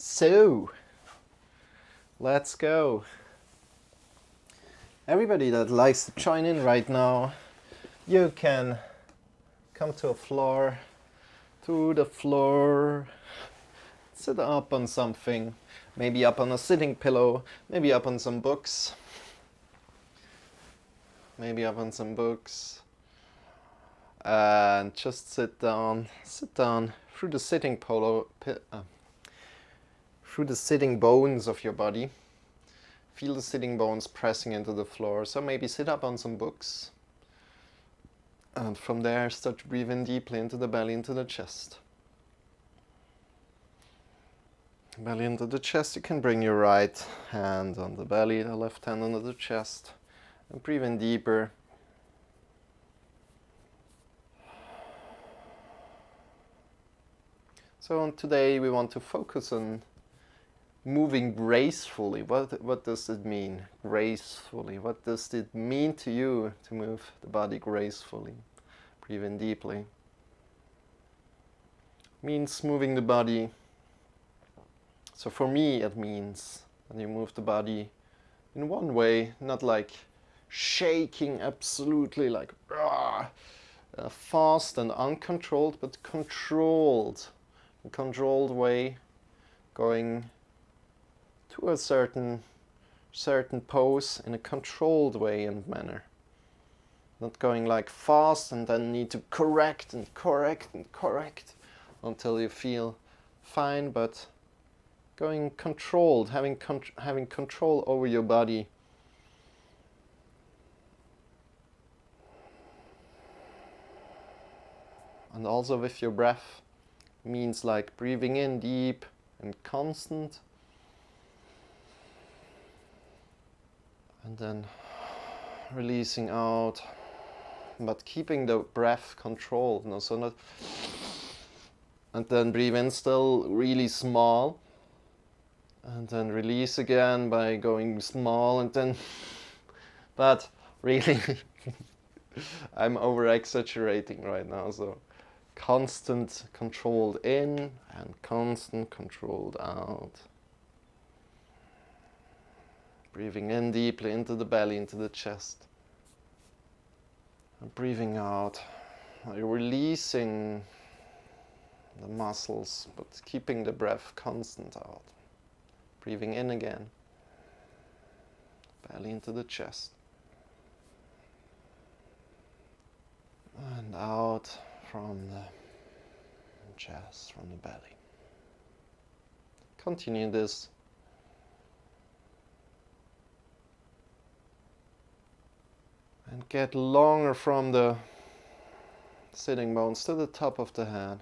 So, let's go. Everybody that likes to join in right now, you can come to the floor, sit up on something, maybe up on a sitting pillow, maybe up on some books, and just sit down through the through the sitting bones of your body. Feel the sitting bones pressing into the floor. So maybe sit up on some books. And from there, start to breathe in deeply into the belly, into the chest. Belly into the chest. You can bring your right hand on the belly, the left hand under the chest. And breathe in deeper. So today we want to focus on moving gracefully. What does it mean? Gracefully. What does it mean to you to move the body gracefully? Breathe in deeply. It means moving the body. So for me it means that you move the body in one way, not like shaking absolutely like fast and uncontrolled, but controlled. A controlled way, going to a certain pose in a controlled way and manner. Not going like fast and then need to correct until you feel fine, but going controlled, having control over your body. And also with your breath, means like breathing in deep and constant. And then releasing out, but keeping the breath controlled. No, so not. And then breathe in still really small. And then release again by going small and then. But really, I'm over exaggerating right now. So constant controlled in and constant controlled out. Breathing in deeply into the belly, into the chest. And breathing out. You're releasing the muscles, but keeping the breath constant out. Breathing in again. Belly into the chest. And out from the chest, from the belly. Continue this. And get longer from the sitting bones to the top of the head.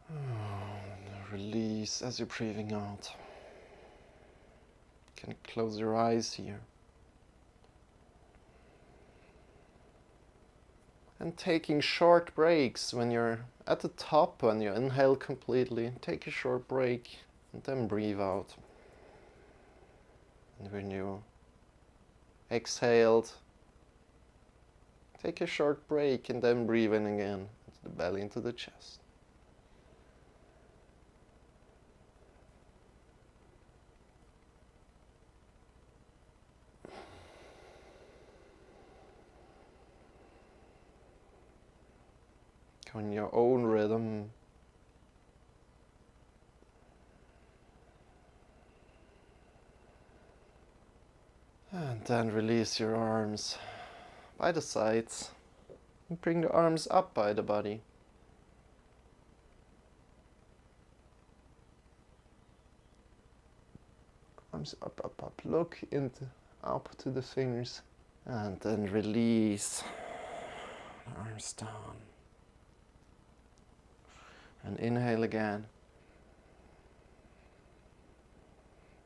And release as you're breathing out. You can close your eyes here. And taking short breaks when you're at the top, when you inhale completely, take a short break and then breathe out. And when you exhaled, take a short break and then breathe in again, into the belly, into the chest. Go in your own rhythm. And then release your arms by the sides. And bring the arms up by the body. Arms up, up, up. Look up to the fingers. And then release. Arms down. And inhale again.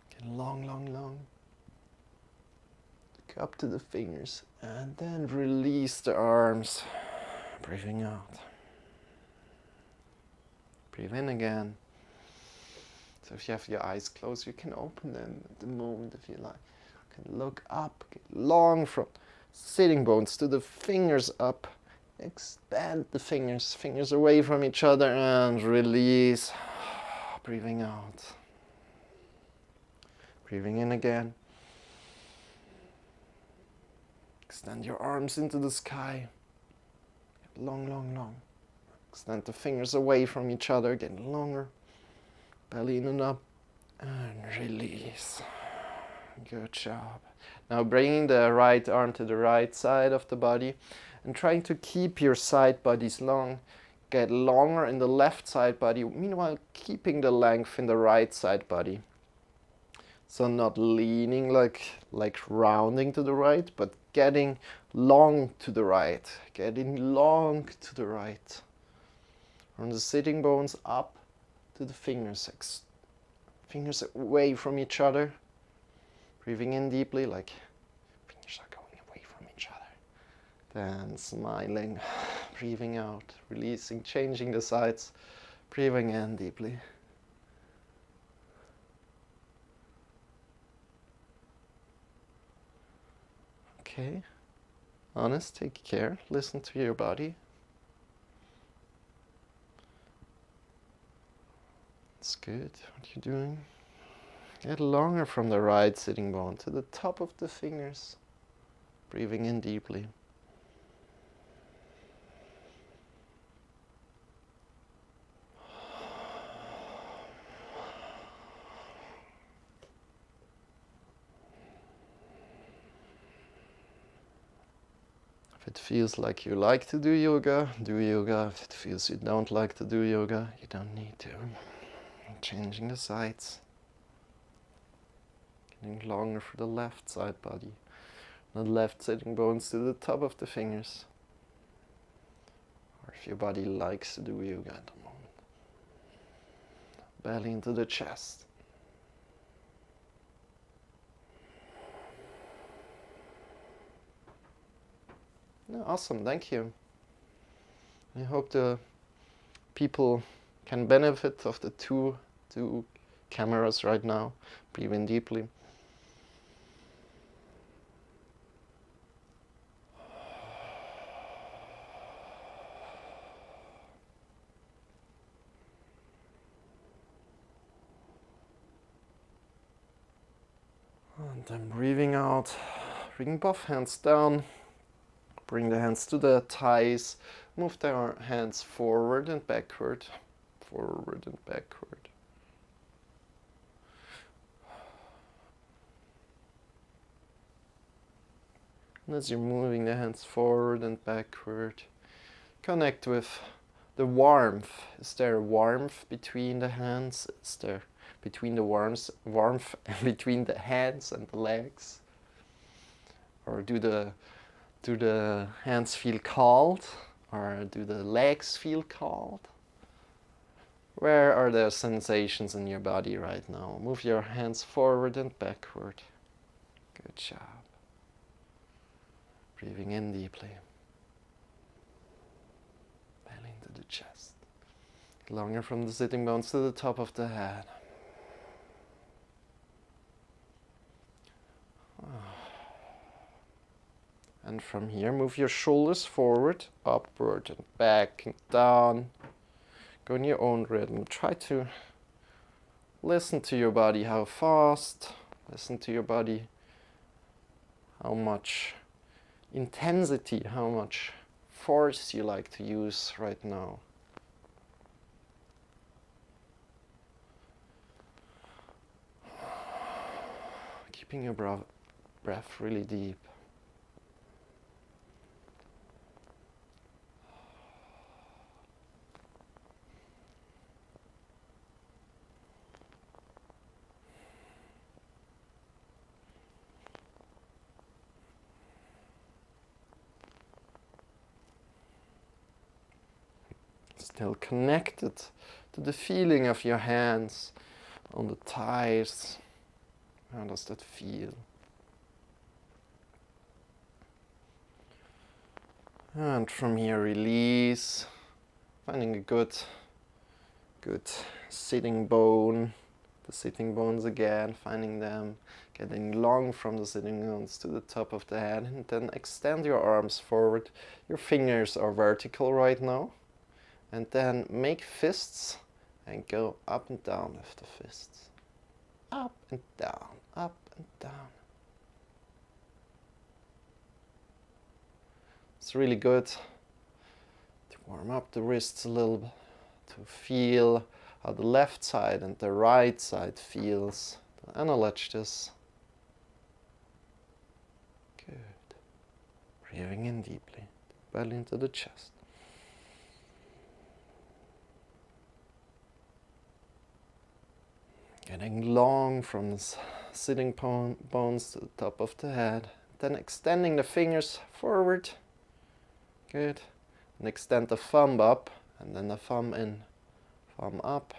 Get long, long, long. Look up to the fingers. And then release the arms. Breathing out. Breathe in again. So if you have your eyes closed, you can open them at the moment if you like. You can look up, get long from sitting bones to the fingers up. Expand the fingers away from each other and release. Breathing out. Breathing in again. Extend your arms into the sky. Long, long, long. Extend the fingers away from each other, getting longer. Belly in and up. And release. Good job. Now bringing the right arm to the right side of the body and trying to keep your side bodies long. Get longer in the left side body, meanwhile keeping the length in the right side body. So not leaning like rounding to the right, but getting long to the right. Getting long to the right. From the sitting bones up to the fingers. Fingers away from each other. Breathing in deeply, like fingers are going away from each other. Then smiling, breathing out, releasing, changing the sides. Breathing in deeply. Okay, honest, take care, listen to your body. It's good, what you're doing. Get longer from the right sitting bone to the top of the fingers. Breathing in deeply. If it feels like you like to do yoga, do yoga. If it feels you don't like to do yoga, you don't need to. Changing the sides. Getting longer for the left side body. The left sitting bones to the top of the fingers. Or if your body likes to do yoga at the moment. Belly into the chest. No, awesome, thank you. I hope the people can benefit of the two cameras right now. Breathe in deeply. And then breathing out, bring both hands down, bring the hands to the thighs, move the hands forward and backward, forward and backward. And as you're moving the hands forward and backward, connect with the warmth. Is there warmth between the hands? Is there between the warmth between the hands and the legs? Or do the hands feel cold? Or do the legs feel cold? Where are the sensations in your body right now? Move your hands forward and backward. Good job. Breathing in deeply. Belly into the chest. Longer from the sitting bones to the top of the head. And from here, move your shoulders forward, upward and back and down. Go in your own rhythm. Try to listen to your body, how fast. Listen to your body, how much intensity, how much force you like to use right now. Keeping your breath really deep. Still connected to the feeling of your hands on the thighs. How does that feel? And from here, release, finding a good sitting bone, the sitting bones again, finding them, getting long from the sitting bones to the top of the head, and then extend your arms forward. Your fingers are vertical right now, and then make fists and go up and down with the fists. Up and down, up and down. It's really good to warm up the wrists a little bit, to feel how the left side and the right side feels. Acknowledge this. Good. Breathing in deeply, belly into the chest. Getting long from the sitting bones to the top of the head. Then extending the fingers forward. Good. And extend the thumb up, and then the thumb in. Thumb up,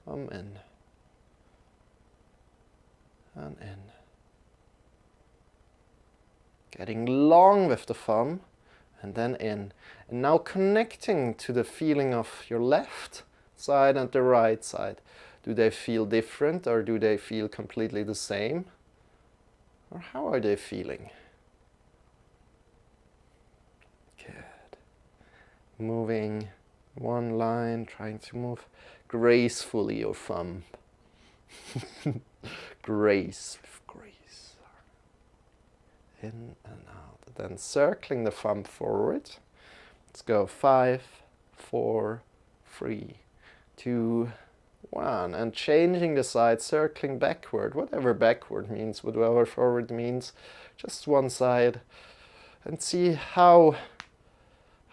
thumb in. And in. Getting long with the thumb, and then in. And now connecting to the feeling of your left side and the right side. Do they feel different, or do they feel completely the same? Or how are they feeling? Good. Moving one line, trying to move gracefully your thumb. Grace with grace. In and out. Then circling the thumb forward. Let's go 5, 4, 3, 2, 1. And changing the side, circling backward. Whatever backward means, whatever forward means. Just one side. And see how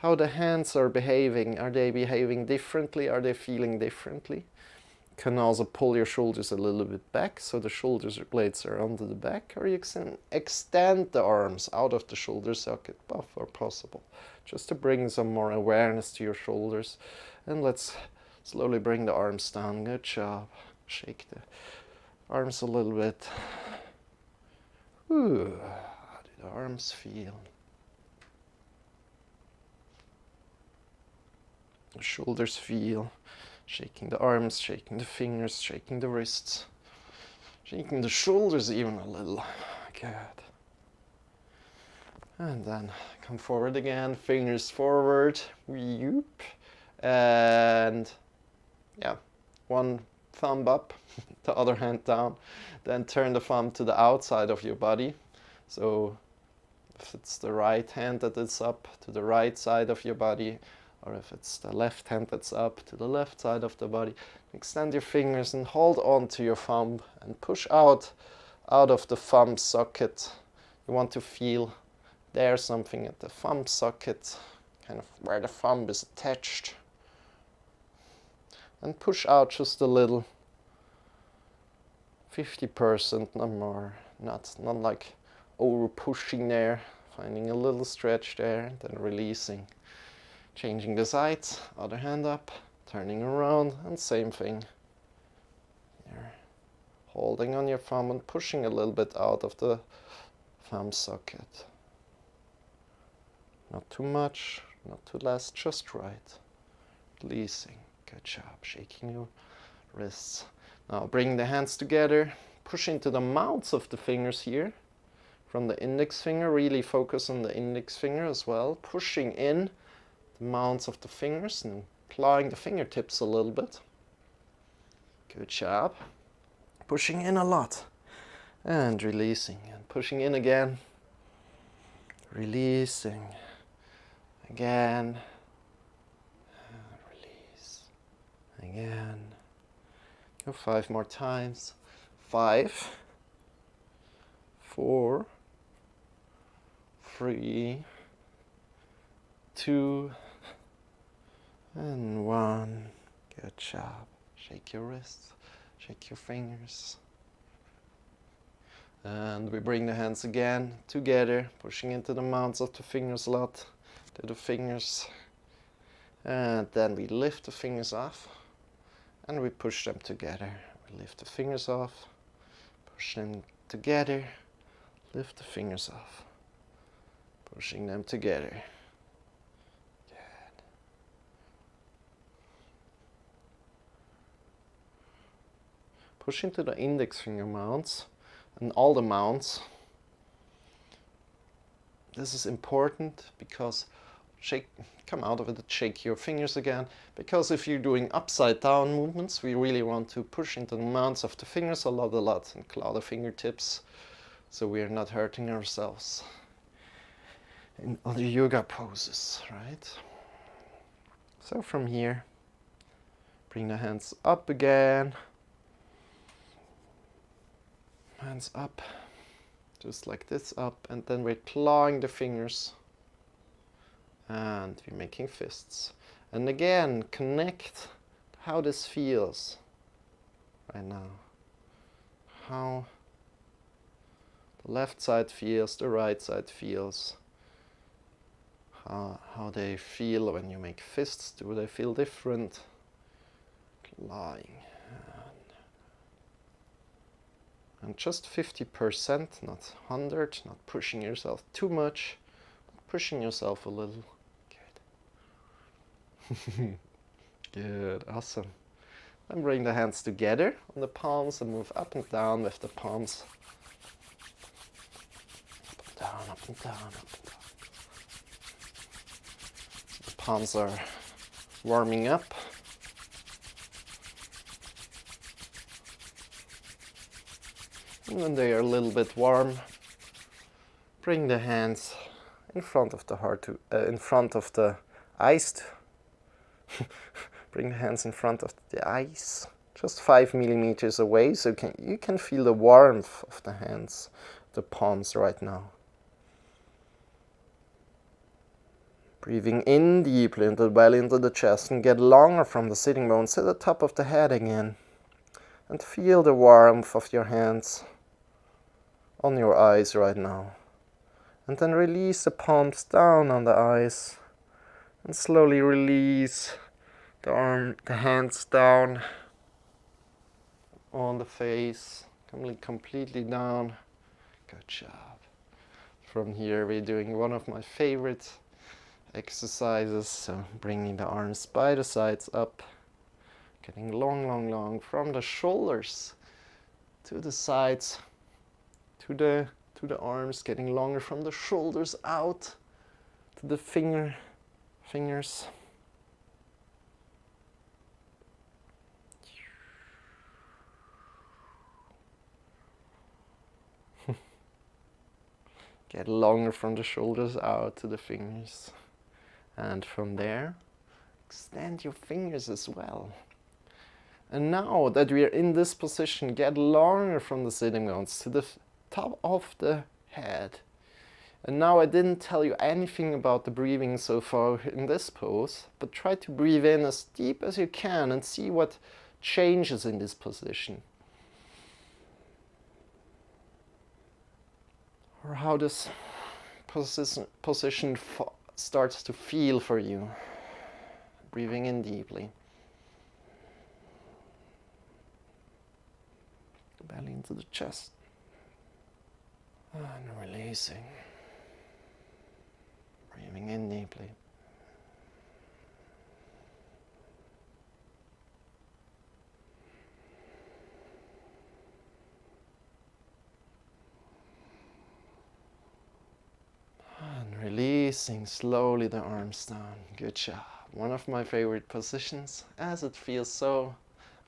the hands are behaving. Are they behaving differently? Are they feeling differently? You can also pull your shoulders a little bit back, so the shoulder blades are under the back, or you can extend the arms out of the shoulder socket, both are possible, just to bring some more awareness to your shoulders. And let's slowly bring the arms down. Good job. Shake the arms a little bit. Ooh, how do the arms feel? The shoulders feel. Shaking the arms, shaking the fingers, shaking the wrists, shaking the shoulders even a little. Good. And then come forward again, fingers forward. Whoop. And yeah, one thumb up, the other hand down. Then turn the thumb to the outside of your body. So if it's the right hand that is up, to the right side of your body, or if it's the left hand that's up, to the left side of the body. Extend your fingers and hold on to your thumb and push out of the thumb socket. You want to feel there's something at the thumb socket, kind of where the thumb is attached. And push out just a little, 50%, not more. Not like over pushing there, finding a little stretch there, then releasing. Changing the sides, other hand up, turning around, and same thing. You're holding on your thumb and pushing a little bit out of the thumb socket. Not too much, not too less, just right. Releasing. Good job. Shaking your wrists. Now bring the hands together, push into the mouths of the fingers here. From the index finger, really focus on the index finger as well, pushing in mounts of the fingers and applying the fingertips a little bit. Good job. Pushing in a lot and releasing and pushing in again. Releasing again. Release again. Go 5 more times. 5, 4, 3, 2, and 1. Good job. Shake your wrists, shake your fingers. And we bring the hands again together, pushing into the mounts of the fingers a lot, to the fingers. And then we lift the fingers off, and we push them together. We lift the fingers off, push them together, lift the fingers off, pushing them together. Push into the index finger mounts, and all the mounts. This is important because come out of it, shake your fingers again, because if you're doing upside down movements, we really want to push into the mounts of the fingers a lot, and claw the fingertips, so we are not hurting ourselves in other yoga poses, right? So from here, bring the hands up again, hands up, just like this, up, and then we're clawing the fingers and we're making fists. And again, connect how this feels right now. How the left side feels, the right side feels. How they feel when you make fists. Do they feel different? Clawing. And just 50%, not 100, not pushing yourself too much, pushing yourself a little. Good. Good, awesome. Then bring the hands together on the palms and move up and down with the palms. Up and down, up and down, up and down. So the palms are warming up. And when they are a little bit warm, bring the hands in front of the heart, in front of the eyes. Bring the hands in front of the eyes, just 5 millimeters away, so you can feel the warmth of the hands, the palms right now. Breathing in deeply into the belly, into the chest, and get longer from the sitting bones to the top of the head again. And feel the warmth of your hands on your eyes right now. And then release the palms down on the eyes. And slowly release the hands down on the face, completely down. Good job. From here we're doing one of my favorite exercises, so bringing the arms by the sides up, getting long from the shoulders to the sides, to the arms, getting longer from the shoulders out to the fingers. Get longer from the shoulders out to the fingers. And from there, extend your fingers as well. And now that we are in this position, get longer from the sitting bones to the top of the head. And now I didn't tell you anything about the breathing so far in this pose, but try to breathe in as deep as you can and see what changes in this position. Or how this position starts to feel for you. Breathing in deeply. Belly into the chest. And releasing. Breathing in deeply. And releasing slowly the arms down. Good job. One of my favorite positions, as it feels so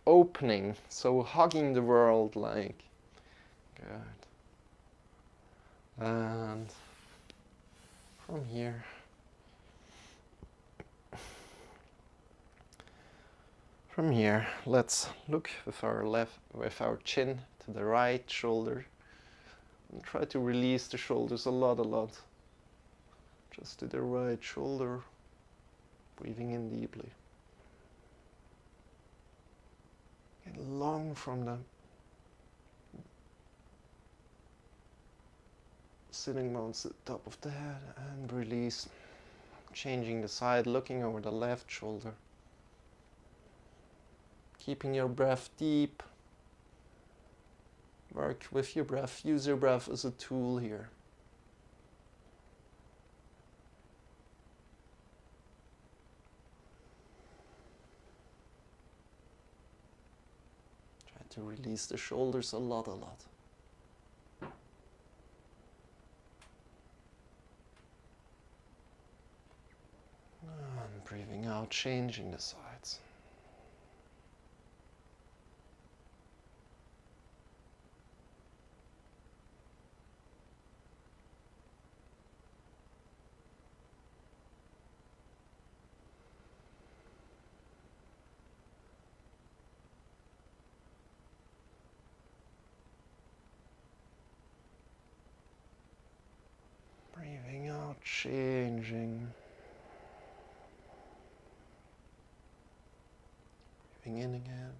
opening, so hugging the world like. Good. And from here, let's look with our chin to the right shoulder and try to release the shoulders a lot. Just to the right shoulder, breathing in deeply. Get long from the sitting bones at the top of the head and release. Changing the side, looking over the left shoulder. Keeping your breath deep. Work with your breath. Use your breath as a tool here. Try to release the shoulders a lot. And breathing out, changing the sides. Breathing out, changing. Breathing in again.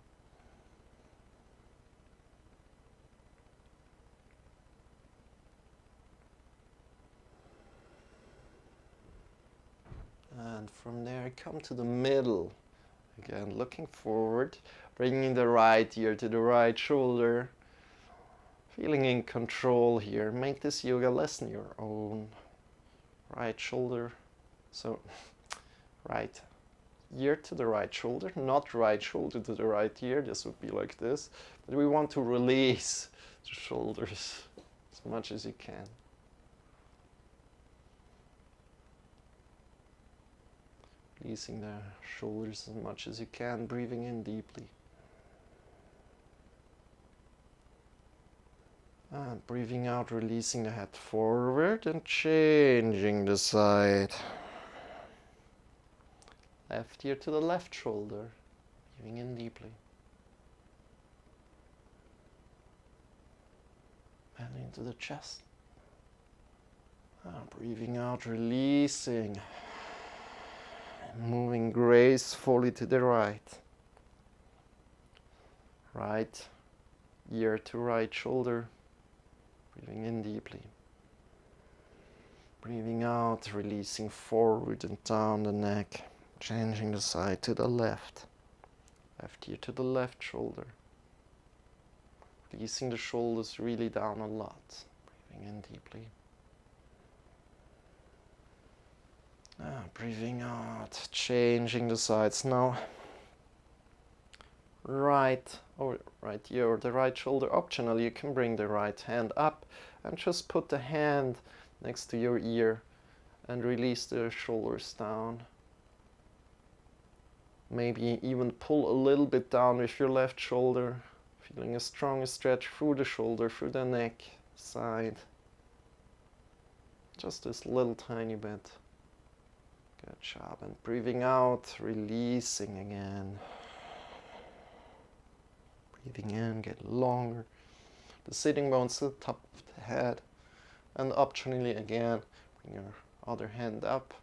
And from there, come to the middle. Again, looking forward, bringing the right ear to the right shoulder. Feeling in control here. Make this yoga lesson your own. Right shoulder. So, right ear to the right shoulder, not right shoulder to the right ear. This would be like this. But we want to release the shoulders as much as you can. Releasing the shoulders as much as you can, breathing in deeply. And breathing out, releasing the head forward and changing the side. Left ear to the left shoulder, breathing in deeply. And into the chest. And breathing out, releasing. Moving gracefully to the right. Right ear to right shoulder. Breathing in deeply. Breathing out, releasing forward and down the neck. Changing the side to the left. Left ear to the left shoulder. Releasing the shoulders really down a lot. Breathing in deeply. Breathing out, changing the sides now. Right ear or the right shoulder. Optionally, you can bring the right hand up and just put the hand next to your ear and release the shoulders down. Maybe even pull a little bit down with your left shoulder, feeling a strong stretch through the shoulder, through the neck, side. Just this little tiny bit. Good job. And breathing out, releasing again. Breathing in, get longer. The sitting bones to the top of the head. And optionally again, bring your other hand up.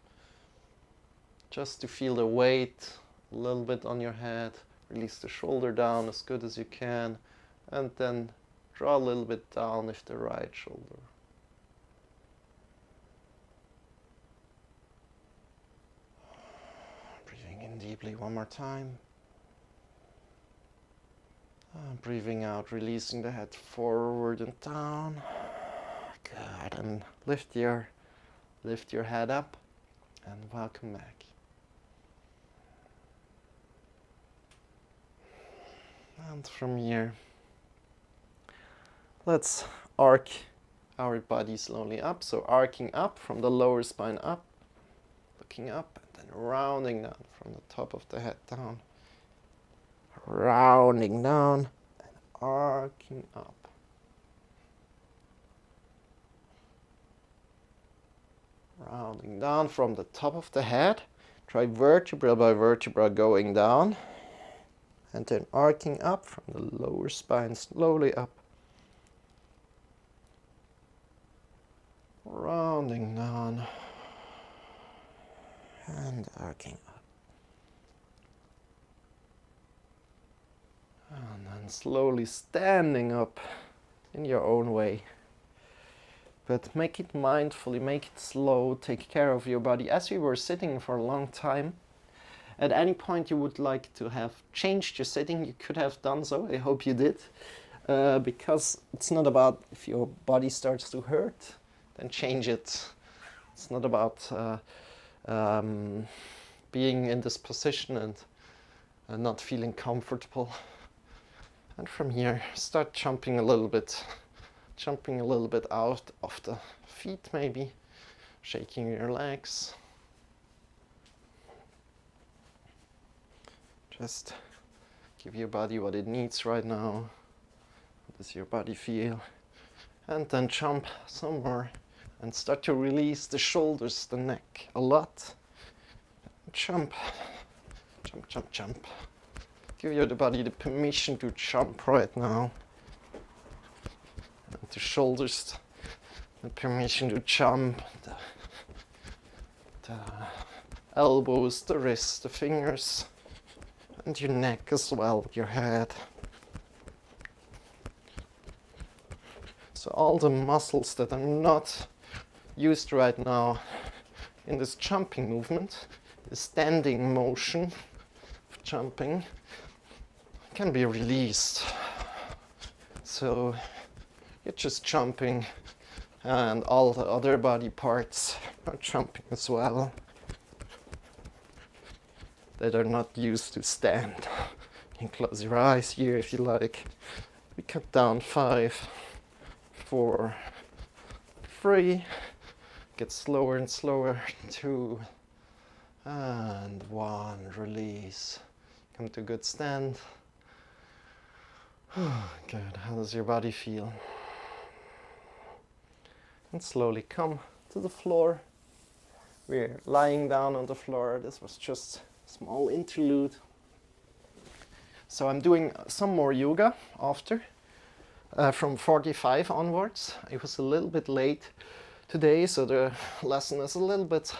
Just to feel the weight a little bit on your head. Release the shoulder down as good as you can. And then draw a little bit down with the right shoulder. Breathing in deeply one more time. Breathing out, releasing the head forward and down. Good, and lift your head up and welcome back. And from here, let's arc our body slowly up. So arcing up from the lower spine up, looking up, and then rounding down from the top of the head down. Rounding down and arcing up. Rounding down from the top of the head. Try vertebra by vertebra going down. And then arcing up from the lower spine, slowly up. Rounding down. And arcing up. And then slowly standing up in your own way. But make it mindfully, make it slow, take care of your body. As we were sitting for a long time, at any point you would like to have changed your sitting, you could have done so. I hope you did. Because it's not about if your body starts to hurt, then change it. It's not about being in this position and not feeling comfortable. And from here, start jumping a little bit out of the feet maybe, shaking your legs. Just give your body what it needs right now. How does your body feel? And then jump some more and start to release the shoulders, the neck a lot. Jump, jump, jump, jump. Give your body the permission to jump right now. And the shoulders, the permission to jump. The elbows, the wrists, the fingers, and your neck as well, your head. So all the muscles that are not used right now in this jumping movement, the standing motion of jumping, can be released. So you're just jumping and all the other body parts are jumping as well that are not used to stand. You can close your eyes here if you like. We cut down 5, 4, 3, get slower and slower, 2, and 1, release. Come to a good stand. Good, how does your body feel? And slowly come to the floor. We're lying down on the floor. This was just a small interlude. So I'm doing some more yoga after, from 45 onwards. It was a little bit late today, so the lesson is a little bit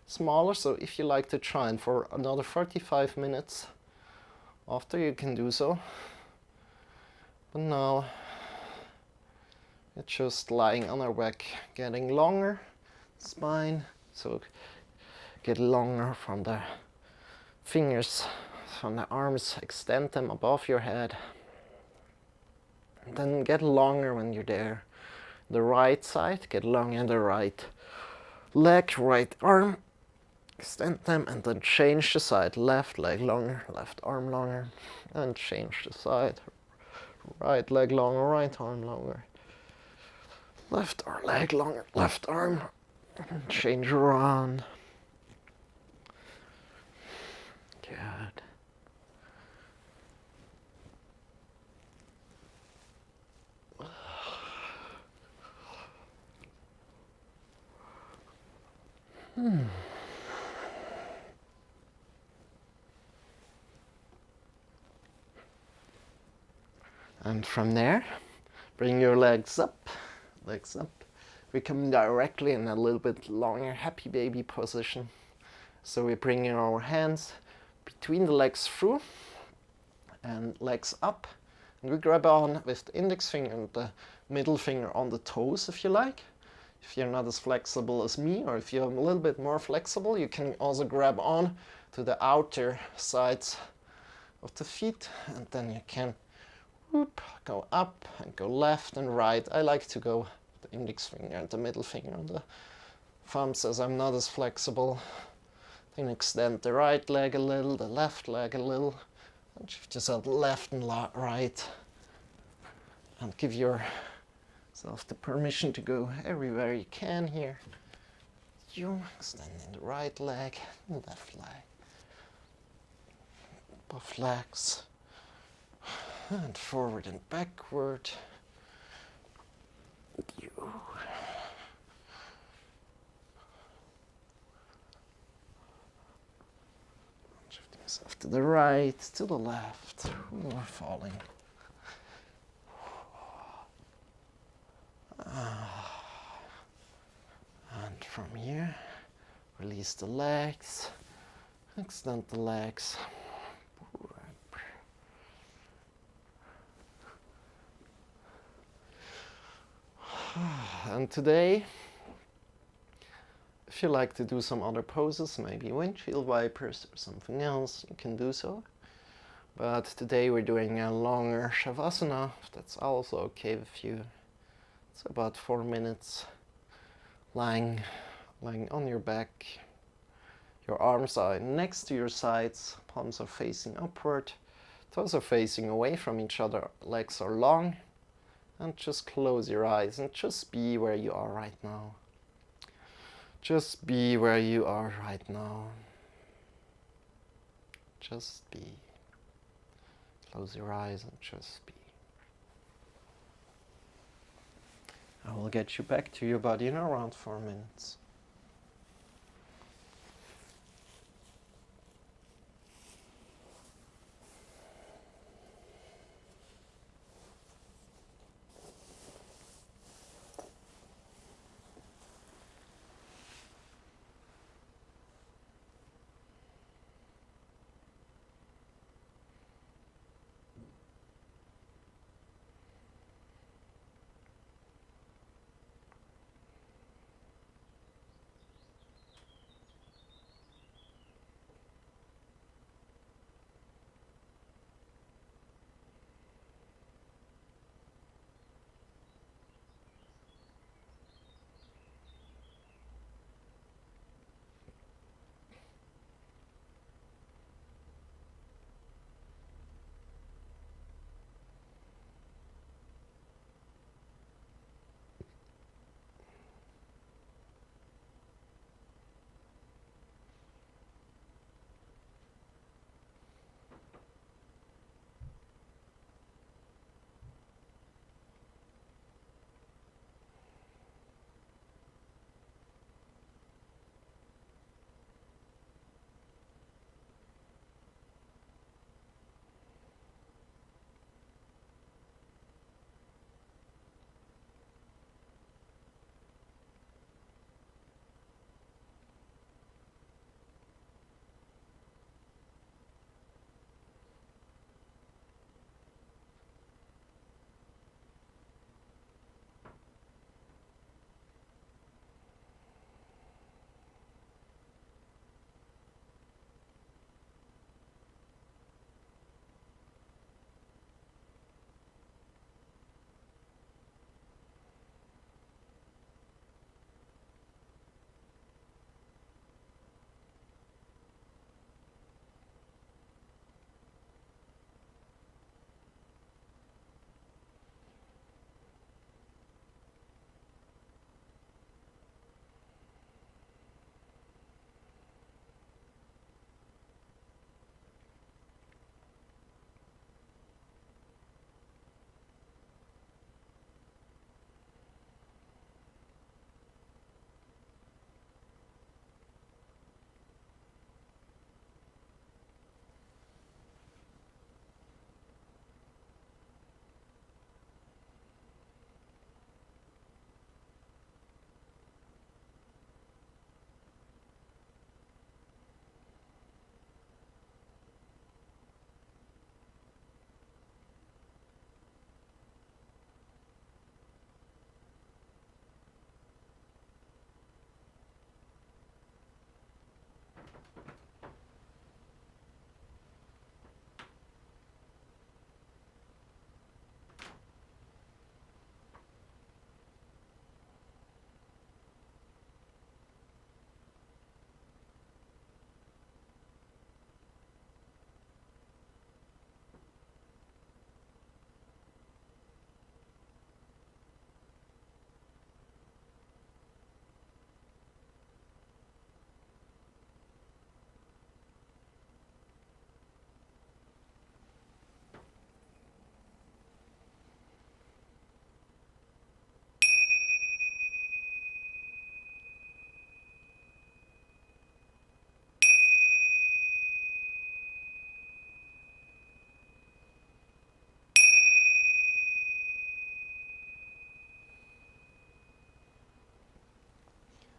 smaller. So if you like to try and for another 45 minutes after, you can do so. But now it's just lying on our back, getting longer, spine, so get longer from the fingers, from the arms, extend them above your head. And then get longer when you're there. The right side, get long in the right leg, right arm, extend them, and then change the side. Left leg longer, left arm longer, and change the side. Right leg longer, right arm longer. Left leg longer, left arm, and change around. Good. And from there, bring your legs up, legs up. We come directly in a little bit longer happy baby position. So we're bringing our hands between the legs through and legs up. And we grab on with the index finger and the middle finger on the toes if you like. If you're not as flexible as me, or if you're a little bit more flexible, you can also grab on to the outer sides of the feet, and then you can whoop, go up and go left and right. I like to go the index finger and the middle finger on the thumbs as I'm not as flexible. Then extend the right leg a little, the left leg a little, and shift yourself left and right, and give yourself the permission to go everywhere you can here. You extending the right leg, the left leg, both legs, and forward and backward. You. Shift yourself to the right, to the left. Ooh, falling. And from here, release the legs, extend the legs. And today, if you like to do some other poses, maybe windshield wipers or something else, you can do so. But today we're doing a longer Shavasana, if that's also okay with you. It's about 4 minutes, lying on your back. Your arms are next to your sides, palms are facing upward, toes are facing away from each other, legs are long. And just close your eyes and just be where you are right now. Just be where you are right now. Just be. Close your eyes and just be. I will get you back to your body in around 4 minutes.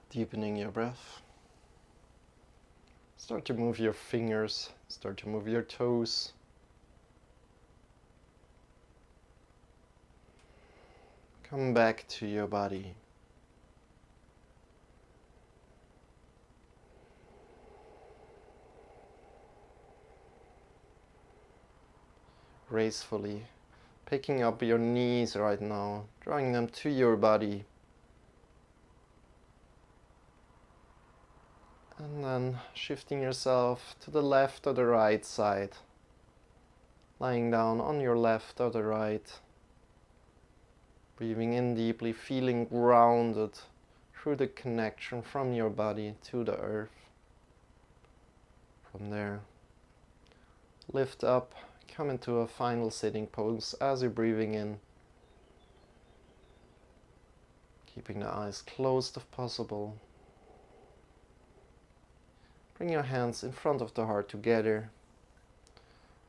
Deepening your breath. Start to move your fingers, start to move your toes. Come back to your body. Gracefully, picking up your knees right now, drawing them to your body. And then shifting yourself to the left or the right side. Lying down on your left or the right. Breathing in deeply, feeling grounded through the connection from your body to the earth. From there, lift up, come into a final sitting pose as you're breathing in. Keeping the eyes closed if possible. Bring your hands in front of the heart together.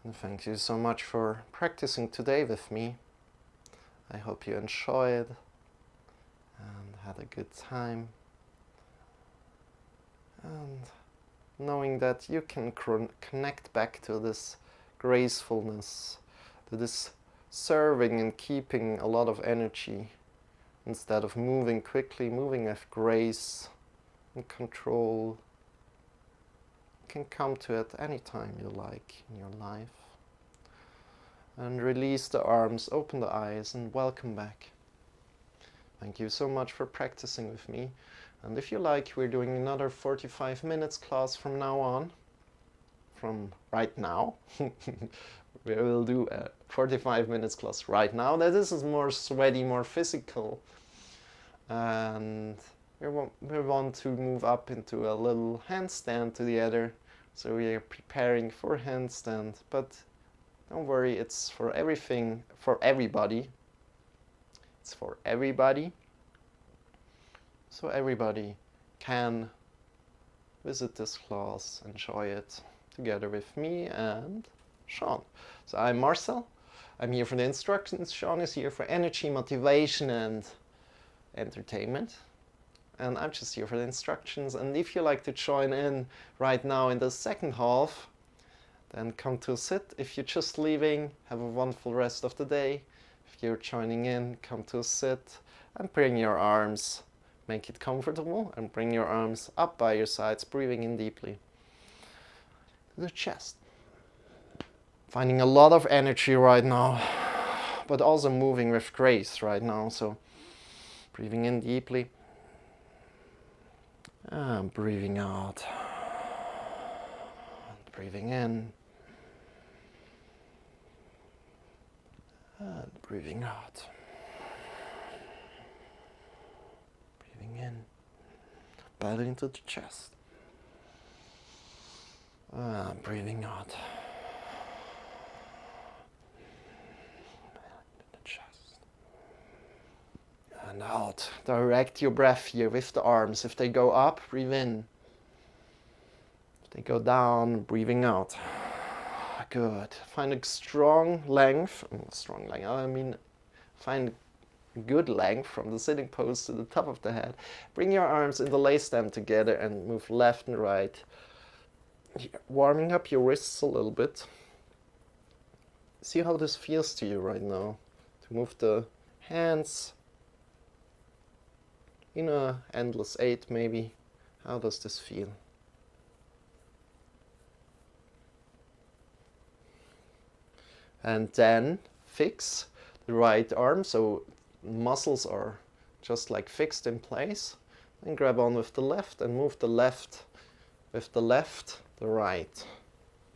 And thank you so much for practicing today with me. I hope you enjoyed and had a good time. And knowing that you can connect back to this gracefulness, to this serving and keeping a lot of energy, instead of moving quickly, moving with grace and control. You can come to it any time you like in your life. And release the arms, open the eyes, and welcome back. Thank you so much for practicing with me. And if you like, we're doing another 45 minutes class from now on. From right now. We will do a 45 minutes class right now. This is more sweaty, more physical. And we want to move up into a little handstand together. So we are preparing for handstand. But don't worry, it's for everything, for everybody. It's for everybody. So everybody can visit this class, enjoy it together with me and Shawn. So I'm Marcel. I'm here for the instructions. Shawn is here for energy, motivation, and entertainment. And I'm just here for the instructions. And if you like to join in right now in the second half, then come to a sit. If you're just leaving, have a wonderful rest of the day. If you're joining in, come to a sit and bring your arms. Make it comfortable and bring your arms up by your sides, breathing in deeply to the chest. Finding a lot of energy right now, but also moving with grace right now. So breathing in deeply and breathing out. And breathing in and breathing out. Breathing in, belly into the chest. And breathing out. Belly into the chest. And out. Direct your breath here with the arms. If they go up, breathe in. If they go down, breathing out. Good. Find a strong length. I mean, find good length from the sitting pose to the top of the head. Bring your arms in the lay stand together and move left and right. Warming up your wrists a little bit. See how this feels to you right now. To move the hands in a endless 8 maybe. How does this feel? And then fix the right arm so muscles are just like fixed in place. And grab on with the left and move the left with the left, the right.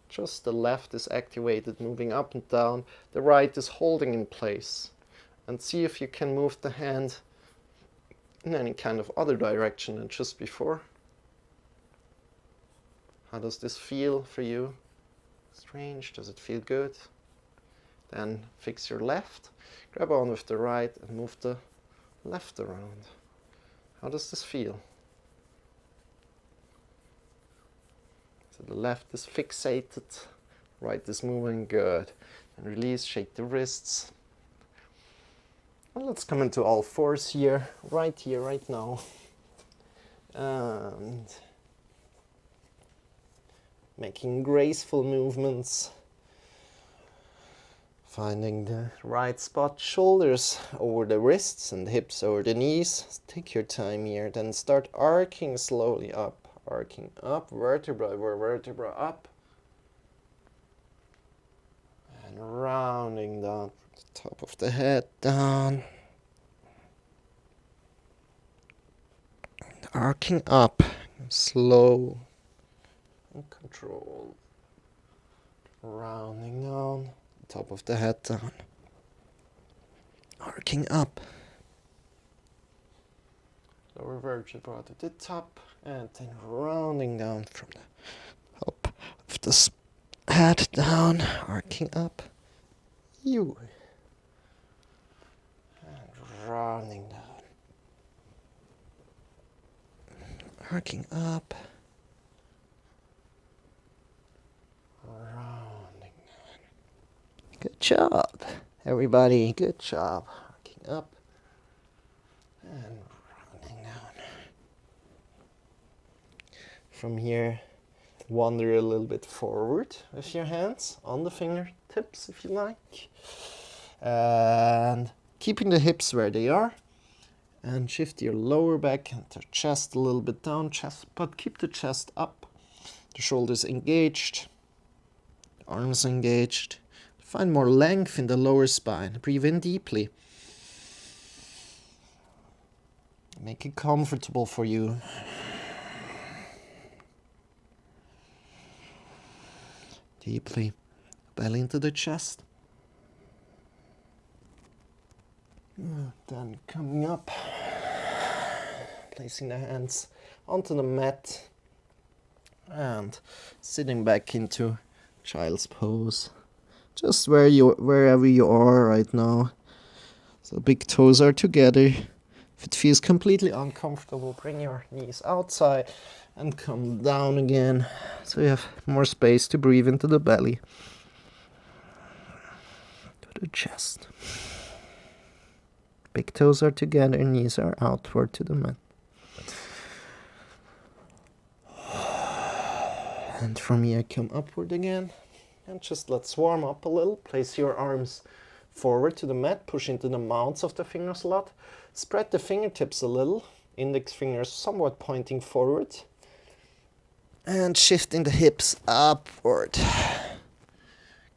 Just the left is activated, moving up and down. The right is holding in place. And see if you can move the hand in any kind of other direction than just before. How does this feel for you? Strange? Does it feel good? Then fix your left, grab on with the right and move the left around. How does this feel? So the left is fixated, right is moving, good. And release, shake the wrists. And let's come into all fours here, right now. And making graceful movements. Finding the right spot, shoulders over the wrists and hips over the knees. Take your time here, then start arcing slowly up. Arcing up, vertebra over vertebra up. And rounding down the top of the head down. And arcing up, slow and controlled. Rounding down. Top of the head down, arcing up, lower vertebra to the top, and then rounding down from the top of the Head down, arcing up. You. And rounding down. Arcing up. Rounding down. Good job, everybody. Good job. Arcing up. And rounding down. From here, wander a little bit forward with your hands on the fingertips if you like. And keeping the hips where they are. And shift your lower back and the chest a little bit down, but keep the chest up. The shoulders engaged, arms engaged. Find more length in the lower spine. Breathe in deeply. Make it comfortable for you. Deeply. Belly into the chest. Then coming up. Placing the hands onto the mat. And sitting back into child's pose. Just wherever you are right now. So big toes are together. If it feels completely uncomfortable, bring your knees outside and come down again. So you have more space to breathe into the belly. To the chest. Big toes are together, knees are outward to the mat. And from here come upward again. And just let's warm up a little. Place your arms forward to the mat. Push into the mounts of the fingers a lot. Spread the fingertips a little. Index fingers somewhat pointing forward. And shifting the hips upward.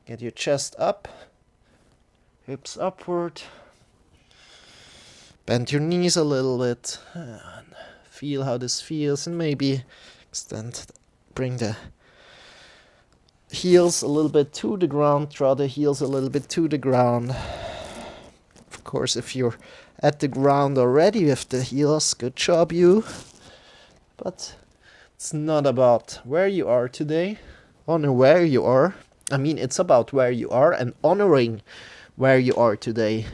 Get your chest up. Hips upward. Bend your knees a little bit. And feel how this feels. And maybe bring the heels a little bit to the ground. Draw the heels a little bit to the ground. Of course, if you're at the ground already with the heels, good job you. But it's not about where you are today. Honor where you are. I mean, it's about where you are and honoring where you are today.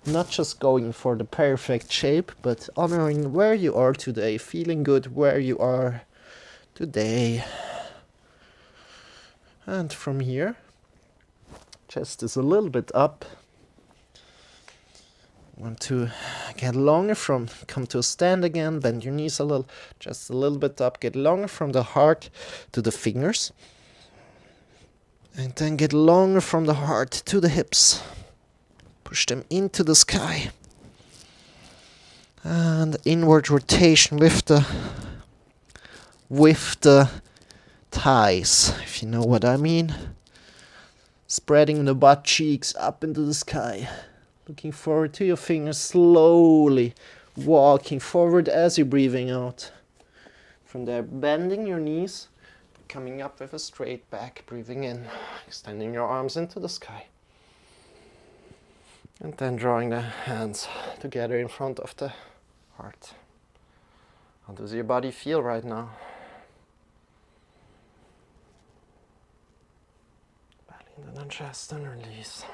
Not just going for the perfect shape, but honoring where you are today. Feeling good where you are today. And from here, chest is a little bit up. Want to get longer come to a stand again, bend your knees a little, just a little bit up, get longer from the heart to the fingers. And then get longer from the heart to the hips. Push them into the sky. And inward rotation with the thighs, if you know what I mean. Spreading the butt cheeks up into the sky. Looking forward to your fingers, slowly walking forward as you're breathing out. From there, bending your knees, coming up with a straight back, breathing in, extending your arms into the sky. And then drawing the hands together in front of the heart. How does your body feel right now? Belly into the chest and release.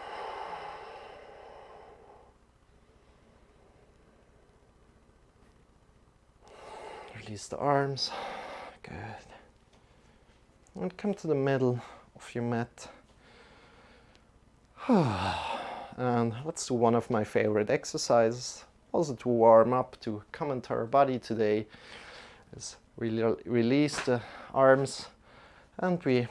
Release the arms. Good. And come to the middle of your mat. And let's do one of my favorite exercises. Also to warm up, to come into our body today. Is really release the arms. And we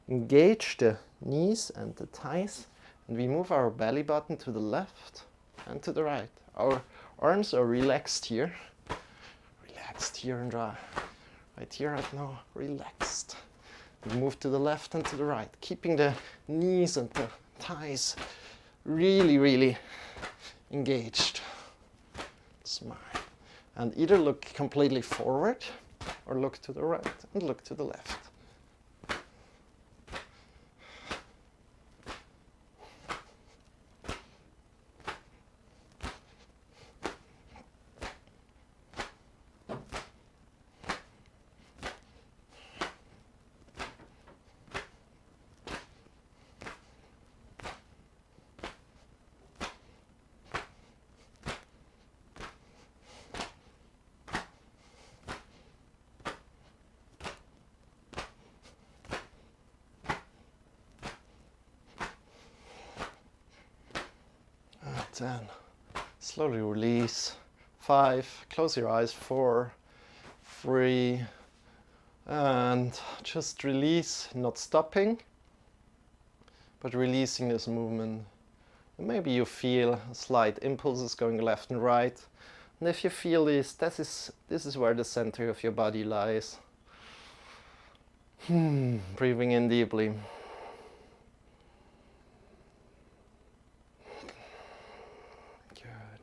engage the knees and the thighs. And we move our belly button to the left and to the right. Our arms are relaxed here. Relaxed here and right here, right now, relaxed. We move to the left and to the right, keeping the knees and the thighs really, really engaged. Smile. And either look completely forward or look to the right and look to the left. 10. Slowly release. 5. Close your eyes. 4, 3, and just release, not stopping, but releasing this movement. And maybe you feel slight impulses going left and right. And if you feel this is where the center of your body lies. Breathing in deeply. Good.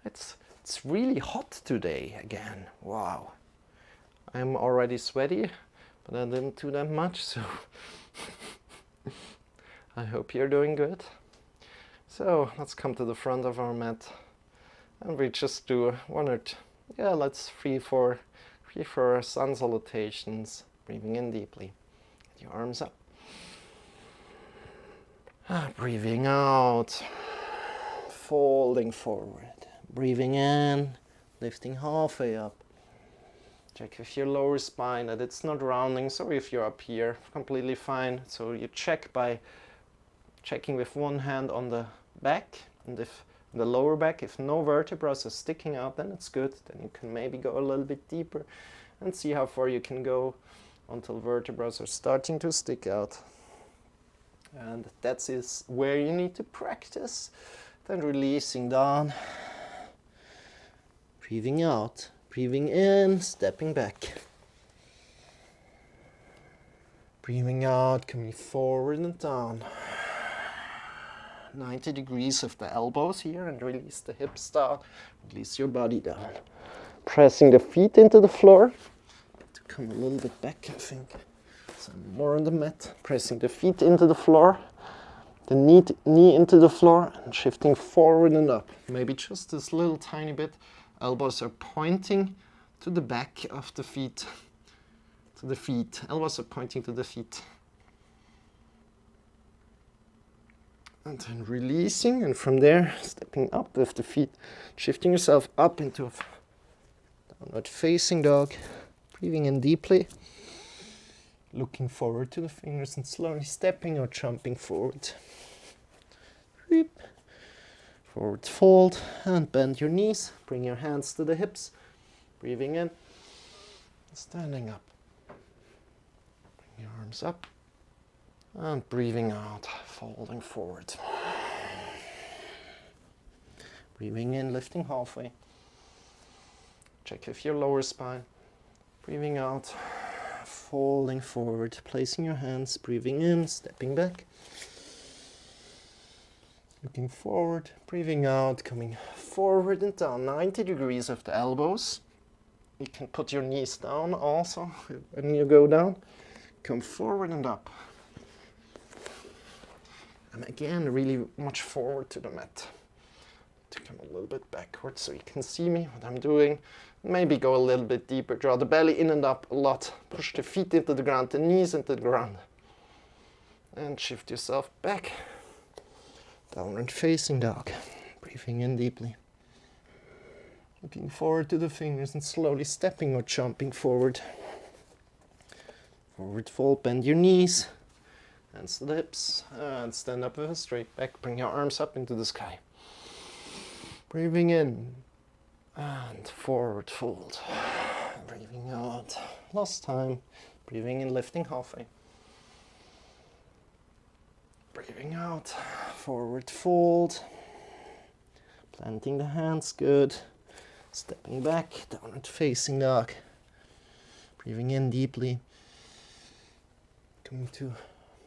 It's really hot today again. Wow. I'm already sweaty, but I didn't do that much, so I hope you're doing good. So let's come to the front of our mat, and we just do let's 3, 4 sun salutations. Breathing in deeply. Get your arms up. Breathing out. Folding forward. Breathing in. Lifting halfway up. Check with your lower spine that it's not rounding. So if you're up here, completely fine. So you check by checking with one hand on the back, and if the lower back, if no vertebrae are sticking out, then it's good. Then you can maybe go a little bit deeper and see how far you can go until vertebrae are starting to stick out. And that is where you need to practice. Then releasing down, breathing out, breathing in, stepping back. Breathing out, coming forward and down. 90 degrees of the elbows here, and release the hips down, release your body down. Pressing the feet into the floor. To come a little bit back, I think. So more on the mat. Pressing the feet into the floor. The knee into the floor, and shifting forward and up. Maybe just this little tiny bit. Elbows are pointing to the back of the feet. To the feet. Elbows are pointing to the feet. And then releasing, and from there, stepping up with the feet. Shifting yourself up into a downward facing dog. Breathing in deeply. Looking forward to the fingers and slowly stepping or jumping forward. Forward fold and bend your knees. Bring your hands to the hips. Breathing in. Standing up. Bring your arms up. And breathing out. Folding forward. Breathing in, lifting halfway. Check with your lower spine. Breathing out. Folding forward, placing your hands, breathing in, stepping back. Looking forward, breathing out, coming forward and down, 90 degrees of the elbows. You can put your knees down also when you go down. Come forward and up. And again, really much forward to the mat. To come a little bit backwards so you can see me, what I'm doing. Maybe go a little bit deeper, draw the belly in and up a lot. Push the feet into the ground, the knees into the ground. And shift yourself back. Downward facing dog. Breathing in deeply. Looking forward to the fingers and slowly stepping or jumping forward. Forward fold, bend your knees. Hands to the hips. And stand up with a straight back. Bring your arms up into the sky. Breathing in. And forward fold. Breathing out. Last time. Breathing in, lifting halfway. Breathing out. Forward fold. Planting the hands, good. Stepping back, downward facing dog. Breathing in deeply. Coming to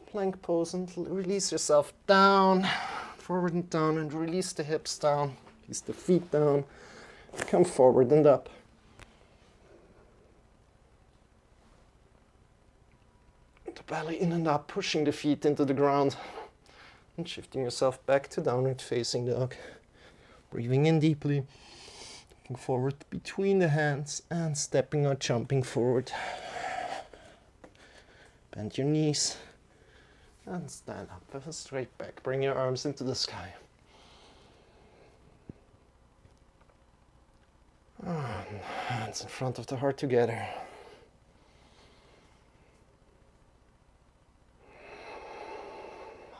plank pose and release yourself down. Forward and down, and release the hips down. Release the feet down. Come forward and up. The belly in and up, pushing the feet into the ground. And shifting yourself back to downward facing dog. Breathing in deeply. Looking forward between the hands and stepping or jumping forward. Bend your knees. And stand up with a straight back. Bring your arms into the sky. And hands in front of the heart together.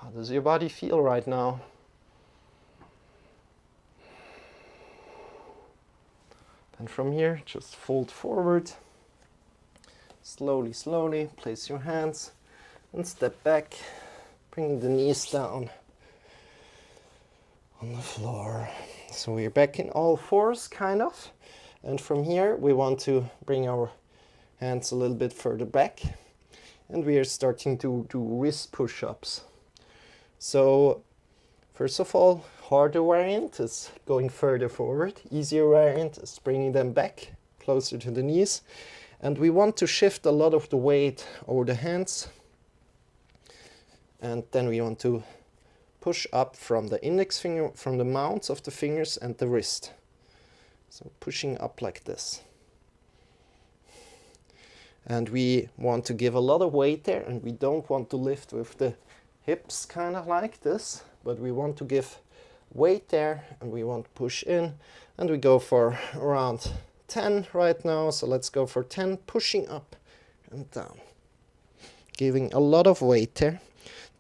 How does your body feel right now? And from here, just fold forward. Slowly, slowly, place your hands and step back, bringing the knees down on the floor. So we're back in all fours, kind of. And from here, we want to bring our hands a little bit further back. And we are starting to do wrist push-ups. So, first of all, harder variant is going further forward. Easier variant is bringing them back, closer to the knees. And we want to shift a lot of the weight over the hands. And then we want to push up from the index finger, from the mounts of the fingers and the wrist. So pushing up like this. And we want to give a lot of weight there, and we don't want to lift with the hips kind of like this, but we want to give weight there, and we want to push in, and we go for around 10 right now. So let's go for 10, pushing up and down, giving a lot of weight there.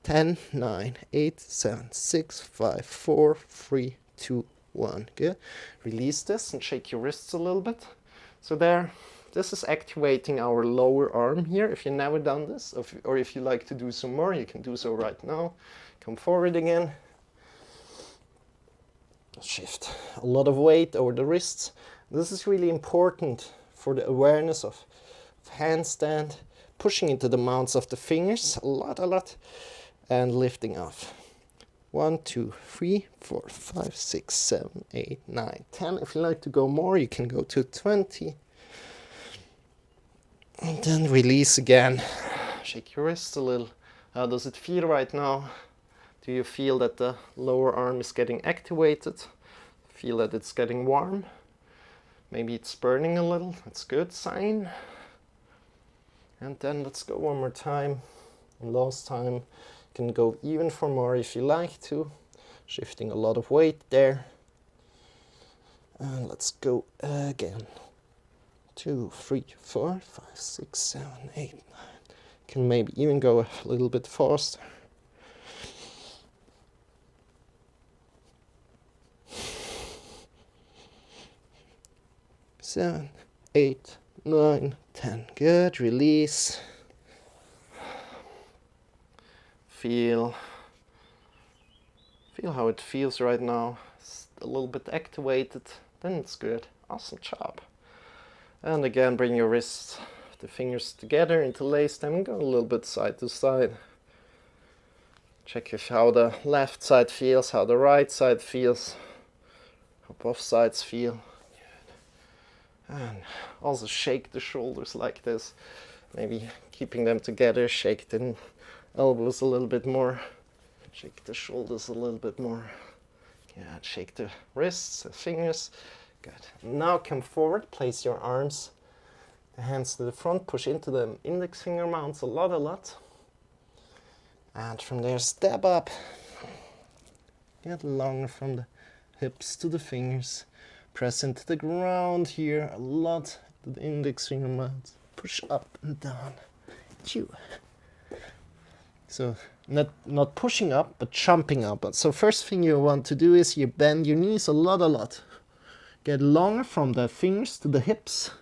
10, 9, 8, 7, 6, 5, 4, 3, 2, 1. Good. Release this and shake your wrists a little bit. So there, this is activating our lower arm here. If you've never done this, or if you like to do some more, you can do so right now. Come forward again. Shift a lot of weight over the wrists. This is really important for the awareness of handstand, pushing into the mounts of the fingers a lot, and lifting off. 1, 2, 3, 4, 5, 6, 7, 8, 9, 10. If you like to go more, you can go to 20. And then release again. Shake your wrists a little. How does it feel right now? Do you feel that the lower arm is getting activated? Feel that it's getting warm? Maybe it's burning a little. That's a good sign. And then let's go one more time. And last time, you can go even for more if you like to. Shifting a lot of weight there. And let's go again. 2, 3, 4, 5, 6, 7, 8, 9. Can maybe even go a little bit faster. 7, 8, 9, 10. Good. Release. Feel how it feels right now. It's a little bit activated. Then it's good. Awesome job. And again, bring your wrists, the fingers together, interlace them, and go a little bit side to side. Check if how the left side feels, how the right side feels, how both sides feel. Good. And also shake the shoulders like this. Maybe keeping them together, shake the elbows a little bit more. Shake the shoulders a little bit more. Good. Shake the wrists, the fingers. Good. Now come forward, place your arms, the hands to the front, push into the index finger mounts a lot. And from there, step up. Get longer from the hips to the fingers. Press into the ground here a lot, the index finger mounts. Push up and down. Chew. So not pushing up, but jumping up. So first thing you want to do is you bend your knees a lot. Get longer from the fingers to the hips.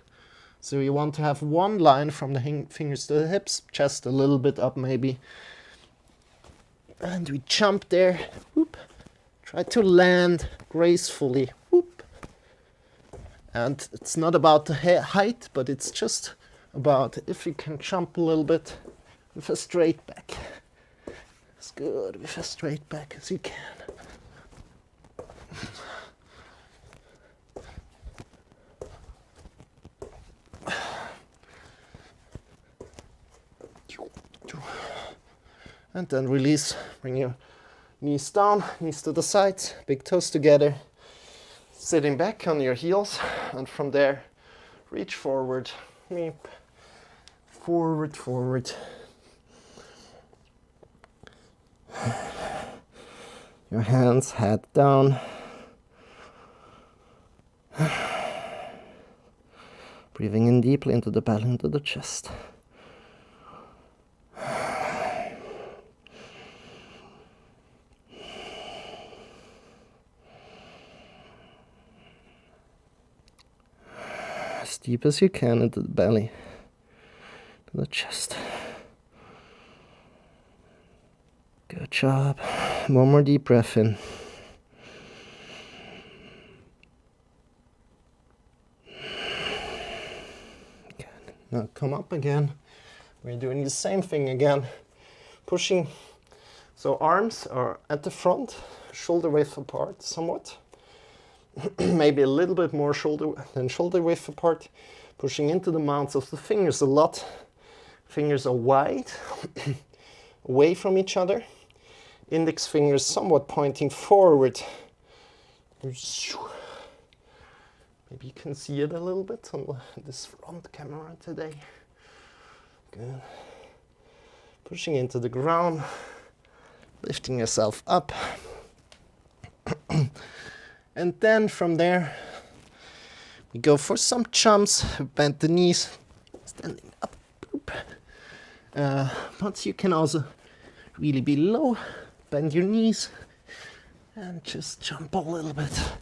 So you want to have one line from the fingers to the hips, just a little bit up maybe. And we jump there. Whoop. Try to land gracefully. Whoop. And it's not about the height, but it's just about if you can jump a little bit with a straight back. It's good with a straight back as you can. And then release, bring your knees down, knees to the sides, big toes together, sitting back on your heels, and from there, reach forward, forward. Your hands, head down. Breathing in deeply into the belly, into the chest. deep as you can into the belly, to the chest. Good job. One more deep breath in. Good. Now come up again. We're doing the same thing again. Pushing. So arms are at the front, shoulder width apart somewhat. Maybe a little bit more shoulder width apart. Pushing into the mounts of the fingers a lot. Fingers are wide, away from each other. Index fingers somewhat pointing forward. Maybe you can see it a little bit on this front camera today. Good. Pushing into the ground, lifting yourself up. And then from there, we go for some jumps, bend the knees, standing up. But you can also really be low, bend your knees, and just jump a little bit.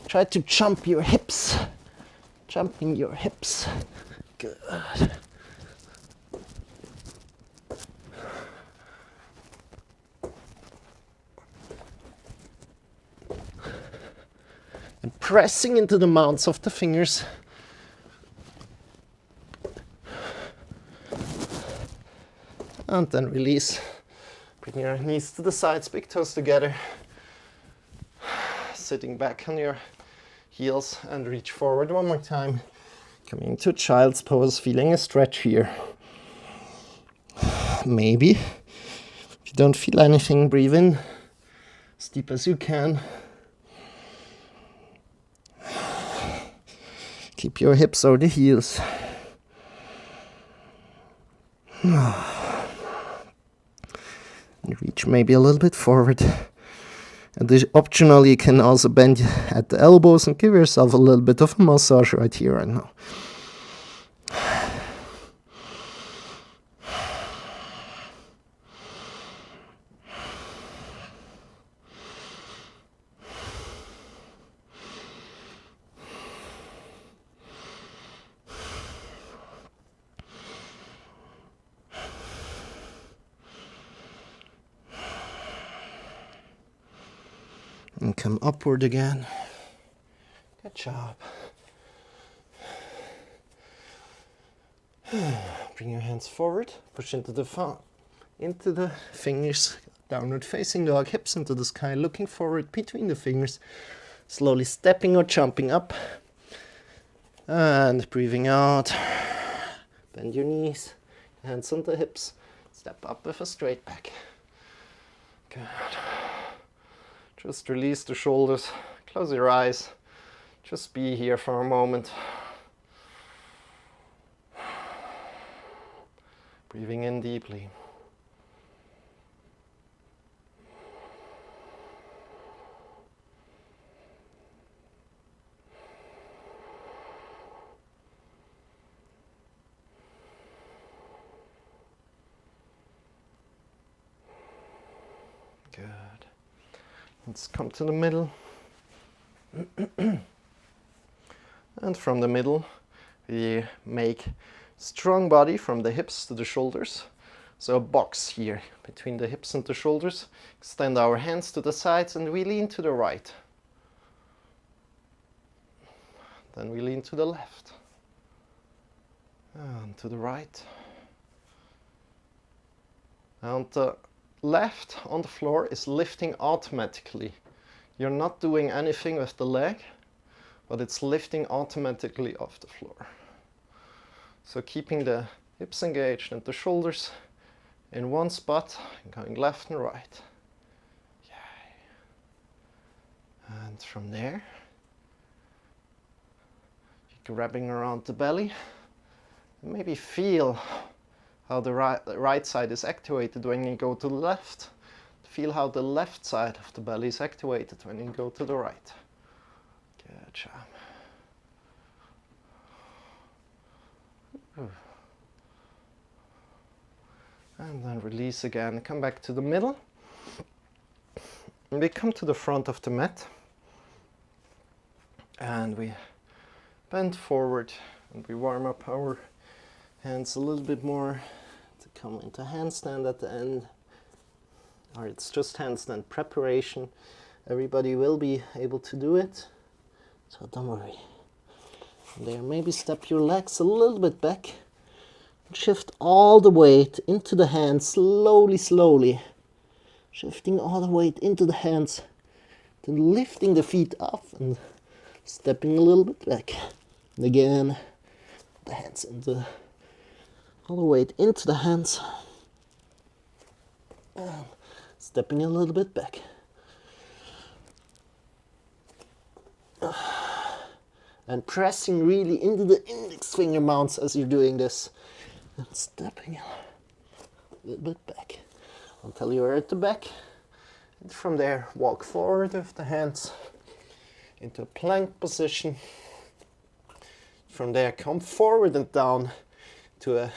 Try to jump your hips, jumping your hips. Good. And pressing into the mounts of the fingers. And then release. Bring your knees to the sides, big toes together. Sitting back on your heels and reach forward one more time. Coming to child's pose, feeling a stretch here. Maybe. If you don't feel anything, breathe in as deep as you can. Keep your hips over the heels. And reach maybe a little bit forward. And optionally, you can also bend at the elbows and give yourself a little bit of a massage right here and now. And come upward again. Good job. Bring your hands forward. Push into the fingers. Downward facing dog. Hips into the sky. Looking forward between the fingers. Slowly stepping or jumping up. And breathing out. Bend your knees. Hands on the hips. Step up with a straight back. Good. Just release the shoulders, close your eyes, just be here for a moment. Breathing in deeply. Good. Let's come to the middle. And from the middle, we make strong body from the hips to the shoulders. So a box here between the hips and the shoulders. Extend our hands to the sides and we lean to the right. Then we lean to the left. And to the right. And the left on the floor is lifting automatically. You're not doing anything with the leg, but it's lifting automatically off the floor. So keeping the hips engaged and the shoulders in one spot, and going left and right. Yay. And from there, you're grabbing around the belly. And maybe feel how the right side is activated when you go to the left. Feel how the left side of the belly is activated when you go to the right. Good job. And then release again. Come back to the middle. And we come to the front of the mat. And we bend forward, and we warm up our hands a little bit more to come into handstand at the end. Or it's just handstand preparation. Everybody will be able to do it, so don't worry. And there, maybe step your legs a little bit back. Shift all the weight into the hands, slowly, slowly. Shifting all the weight into the hands. Then lifting the feet up and stepping a little bit back. And again, the hands into, all the weight into the hands. And stepping a little bit back. And pressing really into the index finger mounts as you're doing this. And stepping a little bit back until you're at the back. And from there, walk forward with the hands into a plank position. From there, come forward and down to a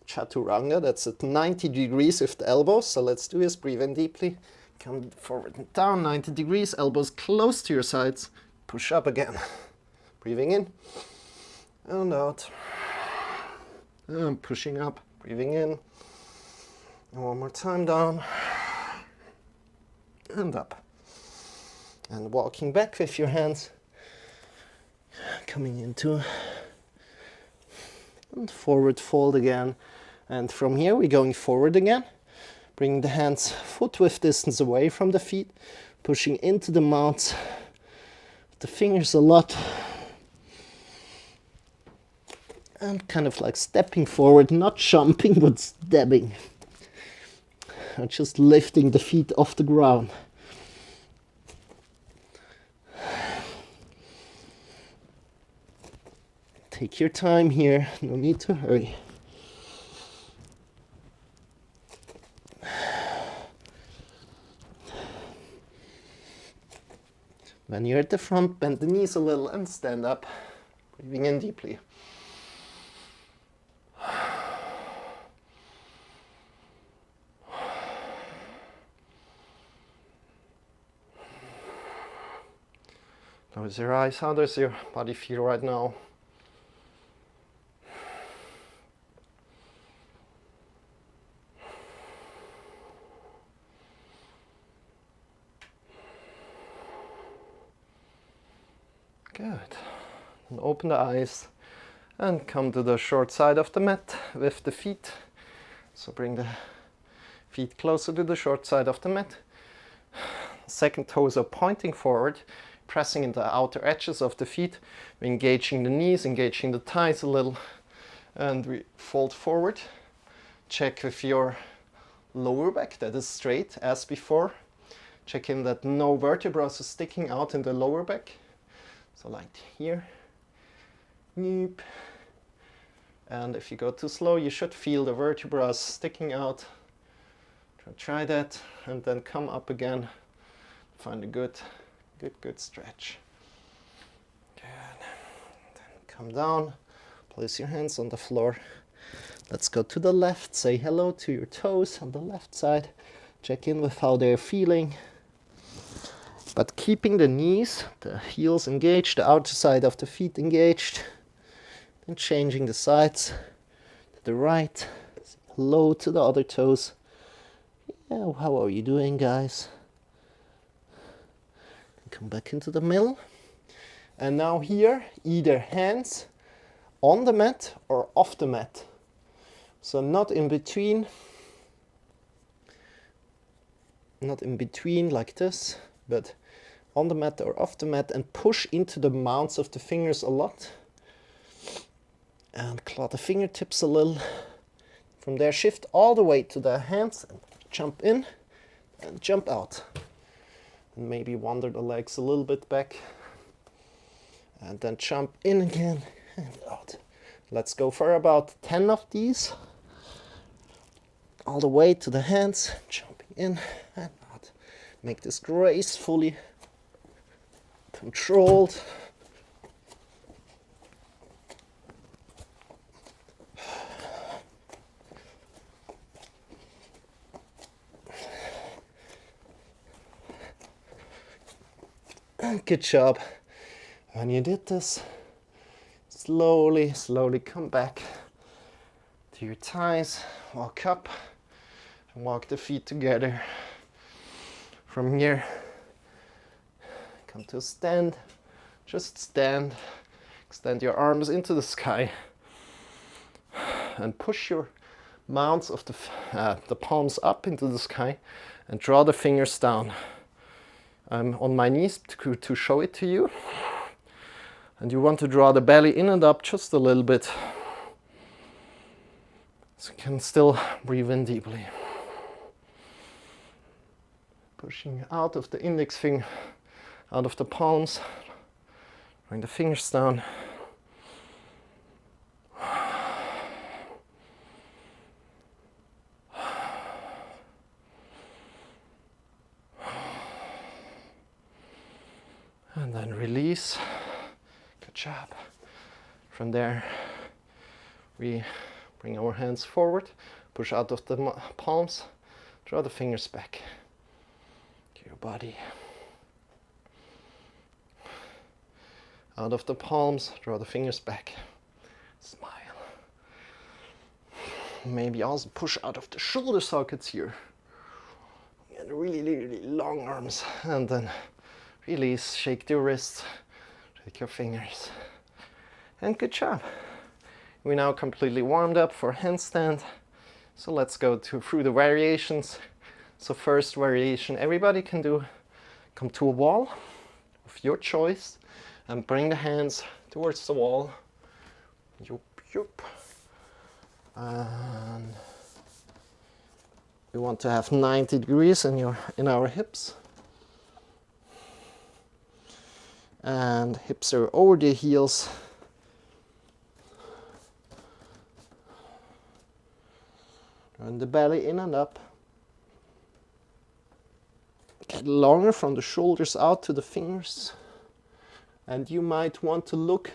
chaturanga. That's at 90 degrees with the elbows. So let's do this. Breathe in deeply. Come forward and down, 90 degrees. Elbows close to your sides. Push up again. Breathing in and out. And pushing up. Breathing in. And one more time, down and up. And walking back with your hands. Coming into and forward fold again. And from here we're going forward again. Bring the hands foot width distance away from the feet. Pushing into the mounts. The fingers a lot. And kind of like stepping forward, not jumping but stepping. And just lifting the feet off the ground. Take your time here, no need to hurry. When you're at the front, bend the knees a little and stand up, breathing in deeply. Close your eyes. How does your body feel right now? Good. And open the eyes and come to the short side of the mat with the feet. So bring the feet closer to the short side of the mat. Second toes are pointing forward, pressing into the outer edges of the feet. We're engaging the knees, engaging the thighs a little. And we fold forward. Check with your lower back that is straight as before. Check in that no vertebrae is sticking out in the lower back. So like here, nope. And if you go too slow, you should feel the vertebrae sticking out. Try that, and then come up again. Find a good stretch. Good. Then come down, place your hands on the floor. Let's go to the left. Say hello to your toes on the left side. Check in with how they're feeling. But keeping the knees, the heels engaged, the outer side of the feet engaged. Then changing the sides to the right. Say hello to the other toes. Yeah, how are you doing, guys? Come back into the middle. And now here, either hands on the mat or off the mat. So not in between. Not in between like this, but on the mat or off the mat, and push into the mounts of the fingers a lot. And claw the fingertips a little. From there, shift all the way to the hands and jump in and jump out. And maybe wander the legs a little bit back. And then jump in again and out. Let's go for about 10 of these. All the way to the hands, jumping in and out. Make this gracefully controlled. Good job. When you did this, slowly, slowly come back to your thighs, walk up, and walk the feet together. From here, come to a stand, just stand, extend your arms into the sky, and push your mounts of the palms up into the sky, and draw the fingers down. I'm on my knees to show it to you. And you want to draw the belly in and up just a little bit. So you can still breathe in deeply. Pushing out of the index finger, out of the palms, bring the fingers down. And then release. Good job. From there, we bring our hands forward, push out of the palms, draw the fingers back to your body. Out of the palms, draw the fingers back. Smile. Maybe also push out of the shoulder sockets here. Get really, really long arms. And then release, shake your wrists, shake your fingers. And good job. We're now completely warmed up for handstand. So let's go through the variations. So first variation everybody can do. Come to a wall of your choice and bring the hands towards the wall. Yup, yup. And we want to have 90 degrees in our hips. And hips are over the heels. Turn the belly in and up. Get longer from the shoulders out to the fingers. And you might want to look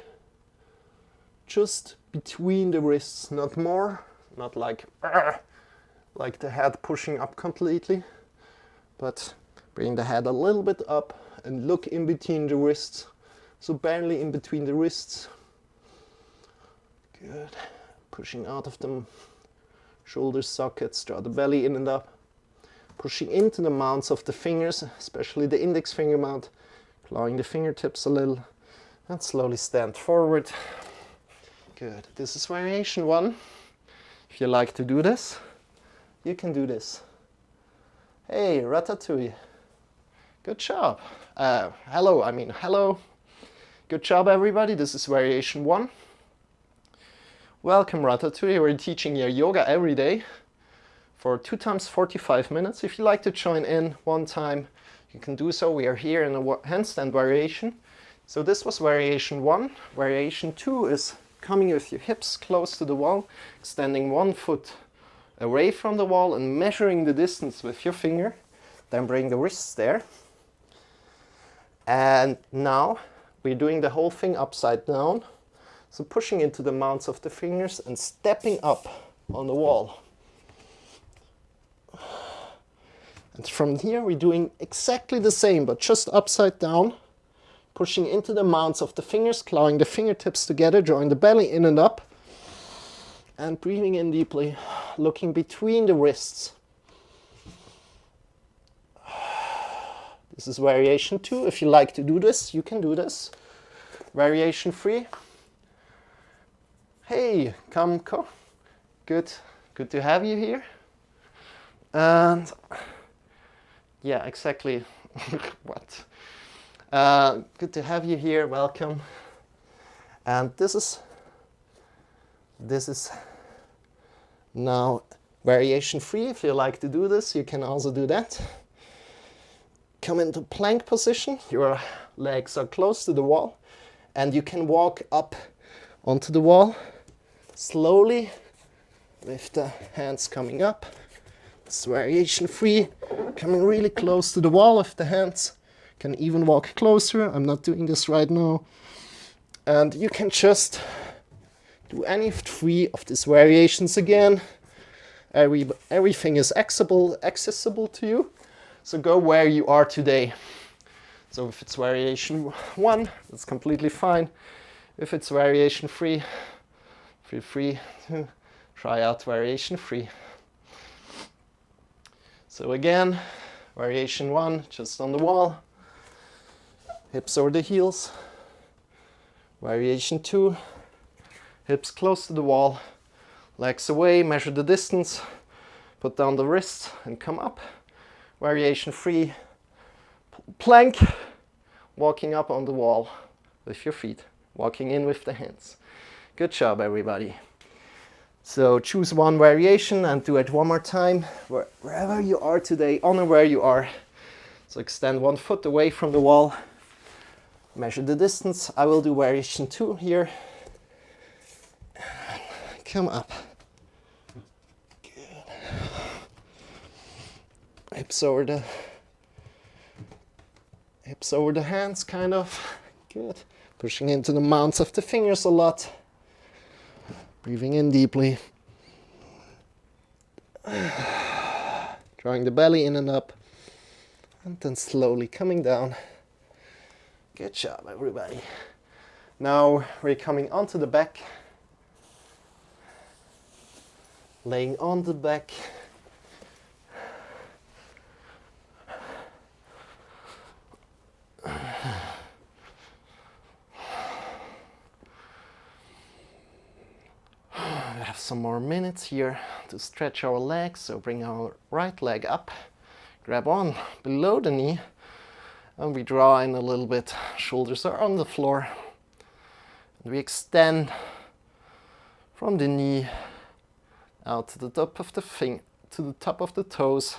just between the wrists, not more, not like the head pushing up completely, but bring the head a little bit up and look in between the wrists, so barely in between the wrists. Good. Pushing out of the shoulder sockets, draw the belly in and up. Pushing into the mounts of the fingers, especially the index finger mount, clawing the fingertips a little, and slowly stand forward. Good. This is variation 1. If you like to do this, you can do this. Hey, Ratatouille. Good job. Hello. Good job, everybody. This is variation 1. Welcome, Ratatouille. We're teaching you yoga every day for 2 times 45 minutes. If you like to join in one time, you can do so. We are here in a handstand variation. So this was variation 1. Variation 2 is coming with your hips close to the wall, extending one foot away from the wall and measuring the distance with your finger. Then bring the wrists there. And now we're doing the whole thing upside down. So pushing into the mounts of the fingers and stepping up on the wall. And from here we're doing exactly the same, but just upside down. Pushing into the mounts of the fingers, clawing the fingertips together, drawing the belly in and up. And breathing in deeply, looking between the wrists. This is variation 2. If you like to do this, you can do this. Variation 3. Hey, Kamko. Good to have you here. And yeah, exactly. What? Good to have you here. Welcome. And this is now variation 3. If you like to do this, you can also do that. Come into plank position. Your legs are close to the wall, and you can walk up onto the wall slowly with the hands coming up. It's variation 3, coming really close to the wall with the hands. Can even walk closer. I'm not doing this right now. And you can just do any 3 of these variations again. Everything is accessible to you. So go where you are today. So if it's variation 1, that's completely fine. If it's variation 3, feel free to try out variation 3. So again, variation 1, just on the wall, hips over the heels. Variation 2, hips close to the wall, legs away, measure the distance, put down the wrists and come up. Variation 3, plank, walking up on the wall with your feet, walking in with the hands. Good job, everybody. So choose one variation and do it one more time, wherever you are today, honor where you are. So extend one foot away from the wall, measure the distance. I will do variation 2 here. Come up. Good. Hips over the hands, kind of. Good. Pushing into the mounts of the fingers a lot. Breathing in deeply. Drawing the belly in and up. And then slowly coming down. Good job, everybody. Now we're coming onto the back. Laying on the back. We have some more minutes here to stretch our legs, so bring our right leg up, grab on below the knee, and we draw in a little bit. Shoulders are on the floor, and we extend from the knee out to the top of the toes,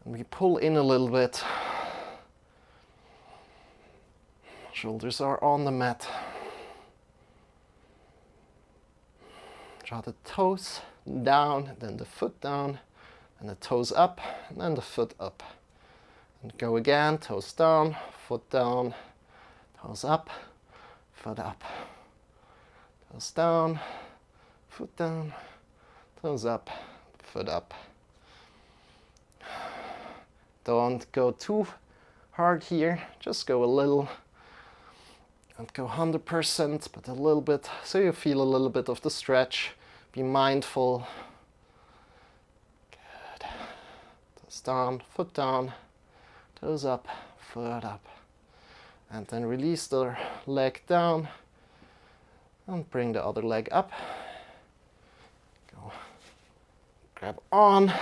and we pull in a little bit. Shoulders are on the mat. Draw the toes down, then the foot down, and the toes up, and then the foot up. And go again, toes down, foot down, toes up, foot up. Toes down, foot down, toes up, foot up. Don't go too hard here, just go a little. Don't go 100%, but a little bit, so you feel a little bit of the stretch. Be mindful. Good. Toes down, foot down, toes up, foot up. And then release the leg down and bring the other leg up. Go. Grab on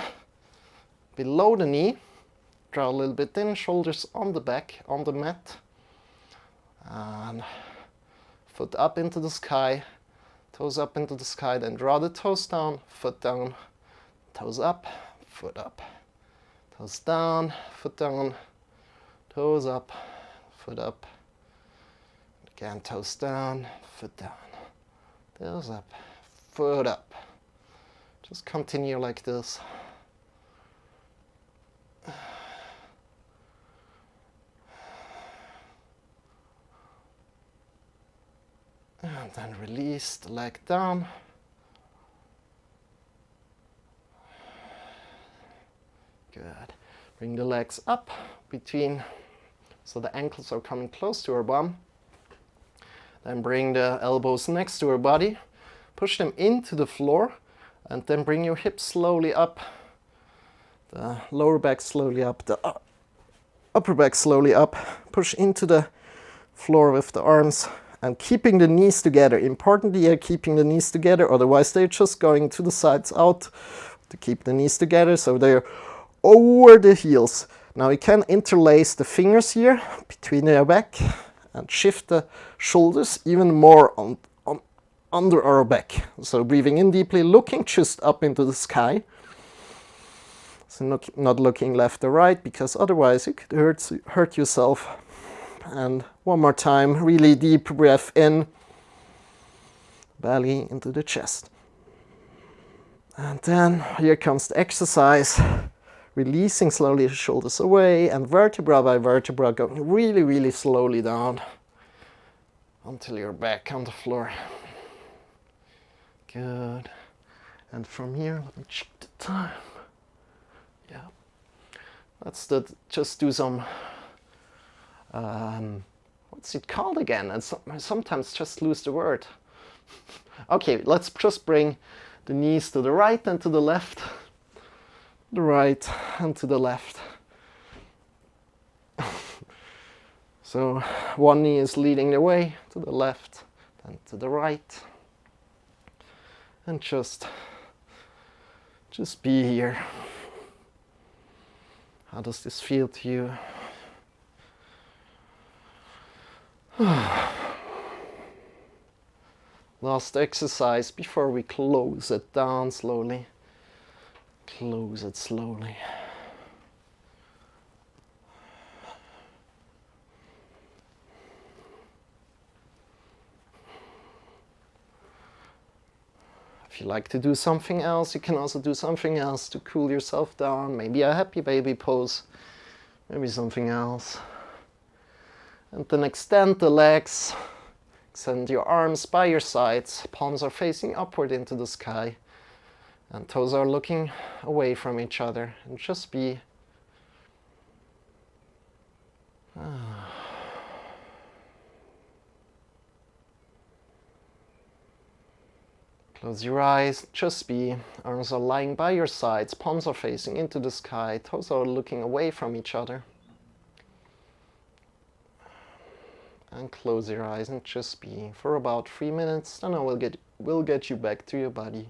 below the knee. Draw a little bit in, shoulders on the back, on the mat. And foot up into the sky, toes up into the sky, then draw the toes down, foot down, toes up, foot up, toes down, foot down, toes up, foot up, again toes down, foot down, toes up, foot up. Just continue like this. And then release the leg down. Good. Bring the legs up between, so the ankles are coming close to our bum. Then bring the elbows next to our body. Push them into the floor, and then bring your hips slowly up. The lower back slowly up, the upper back slowly up. Push into the floor with the arms. And keeping the knees together. Importantly here, keeping the knees together, otherwise they're just going to the sides out. To keep the knees together, so they're over the heels. Now we can interlace the fingers here between their back and shift the shoulders even more under our back. So breathing in deeply, looking just up into the sky. So not looking left or right, because otherwise you could hurt yourself. And one more time, really deep breath in, belly into the chest. And then here comes the exercise, releasing slowly the shoulders away and vertebra by vertebra going really, really slowly down until you're back on the floor. Good. And from here, let me check the time. Yeah. Let's just do some what's it called again? And sometimes just lose the word. Okay, let's just bring the knees to the right and to the left. The right and to the left. So one knee is leading the way to the left, then to the right. And just be here. How does this feel to you? Last exercise before we close it down slowly. Close it slowly. If you like to do something else, you can also do something else to cool yourself down. Maybe a happy baby pose, maybe something else. And then extend the legs, extend your arms by your sides, palms are facing upward into the sky, and toes are looking away from each other. And just be Close your eyes, just be. Arms are lying by your sides, palms are facing into the sky, toes are looking away from each other. And close your eyes and just be for about 3 minutes, then I will get you back to your body.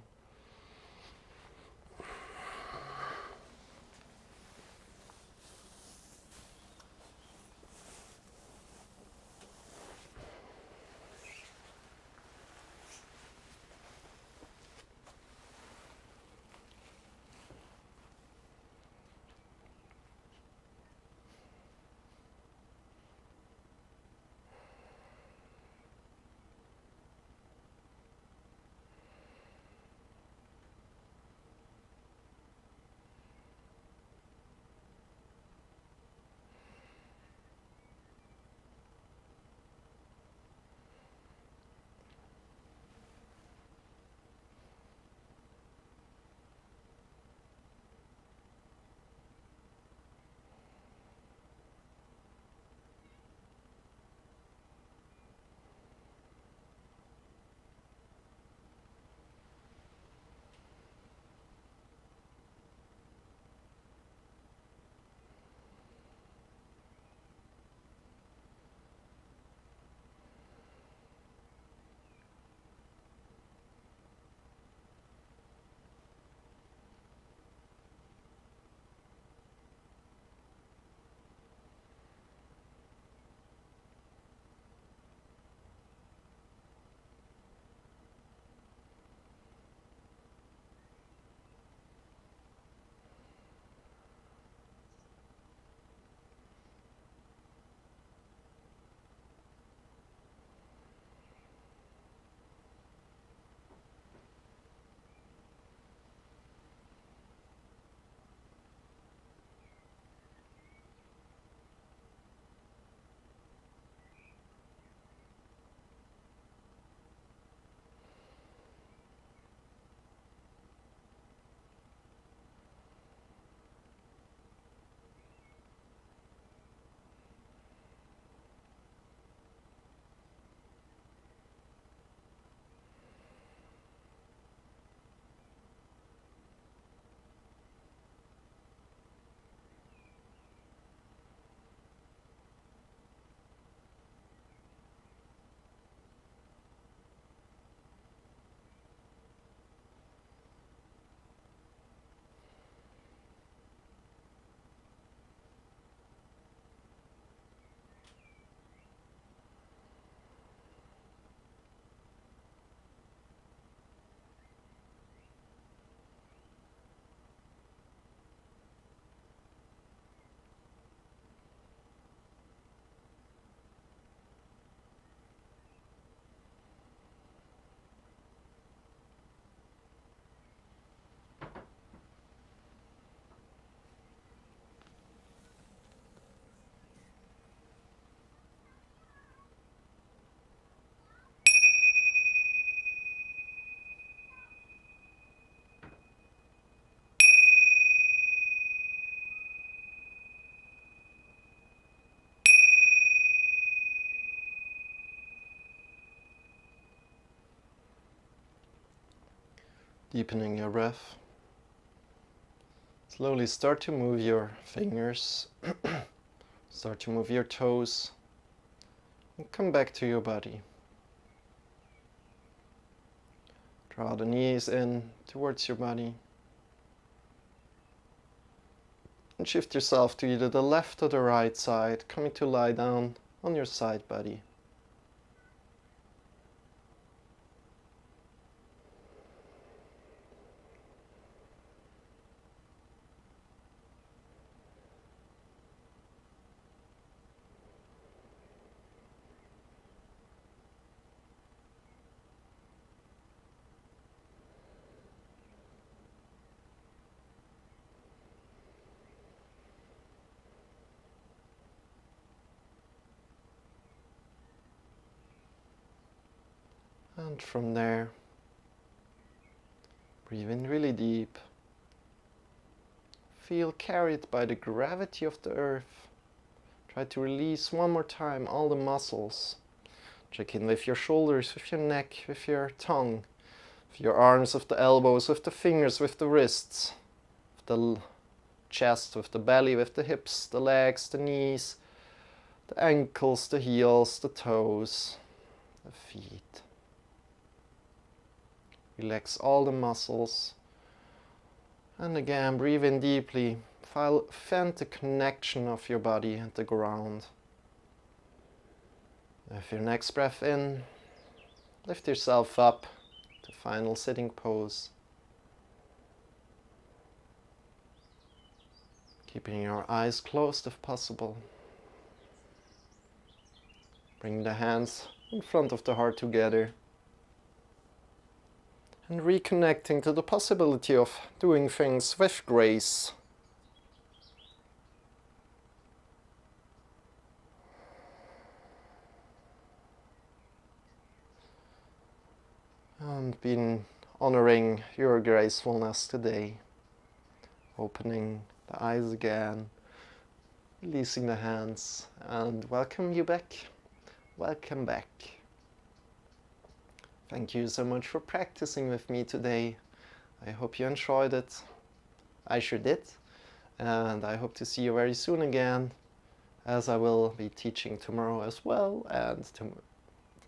Deepening your breath. Slowly start to move your fingers, start to move your toes, and come back to your body. Draw the knees in towards your body. And shift yourself to either the left or the right side, coming to lie down on your side body. And from there, breathe in really deep. Feel carried by the gravity of the earth. Try to release one more time all the muscles. Check in with your shoulders, with your neck, with your tongue, with your arms, with the elbows, with the fingers, with the wrists, with the chest, with the belly, with the hips, the legs, the knees, the ankles, the heels, the toes, the feet. Relax all the muscles. And again, breathe in deeply. Feel the connection of your body and the ground. With your next breath in, lift yourself up to final sitting pose. Keeping your eyes closed if possible. Bring the hands in front of the heart together. And reconnecting to the possibility of doing things with grace. And being honoring your gracefulness today. Opening the eyes again, releasing the hands, and welcome you back. Welcome back. Thank you so much for practicing with me today. I hope you enjoyed it. I sure did. And I hope to see you very soon again, as I will be teaching tomorrow as well, and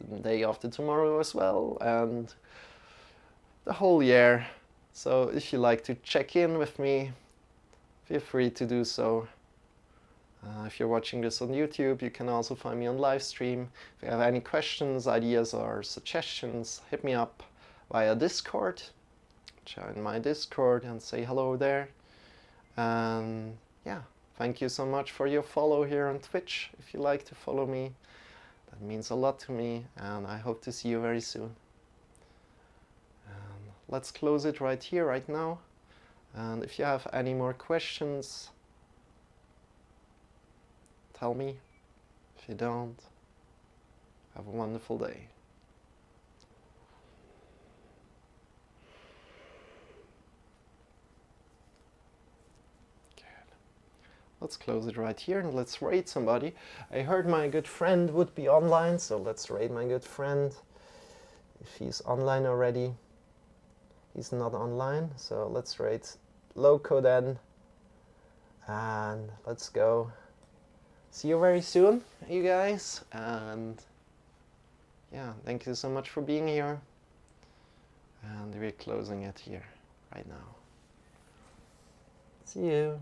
the day after tomorrow as well, and the whole year. So if you like to check in with me, feel free to do so. If you're watching this on YouTube, you can also find me on live stream. If you have any questions, ideas, or suggestions, hit me up via Discord. Join my Discord and say hello there. And yeah, thank you so much for your follow here on Twitch. If you like to follow me, that means a lot to me, and I hope to see you very soon. Let's close it right here, right now. And if you have any more questions, tell me. If you don't, have a wonderful day. Good. Let's close it right here and let's rate somebody. I heard my good friend would be online, so let's rate my good friend. If he's online already. He's not online, so let's rate Loco then. And let's go. See you very soon, you guys, and yeah, thank you so much for being here, and we're closing it here right now. See you.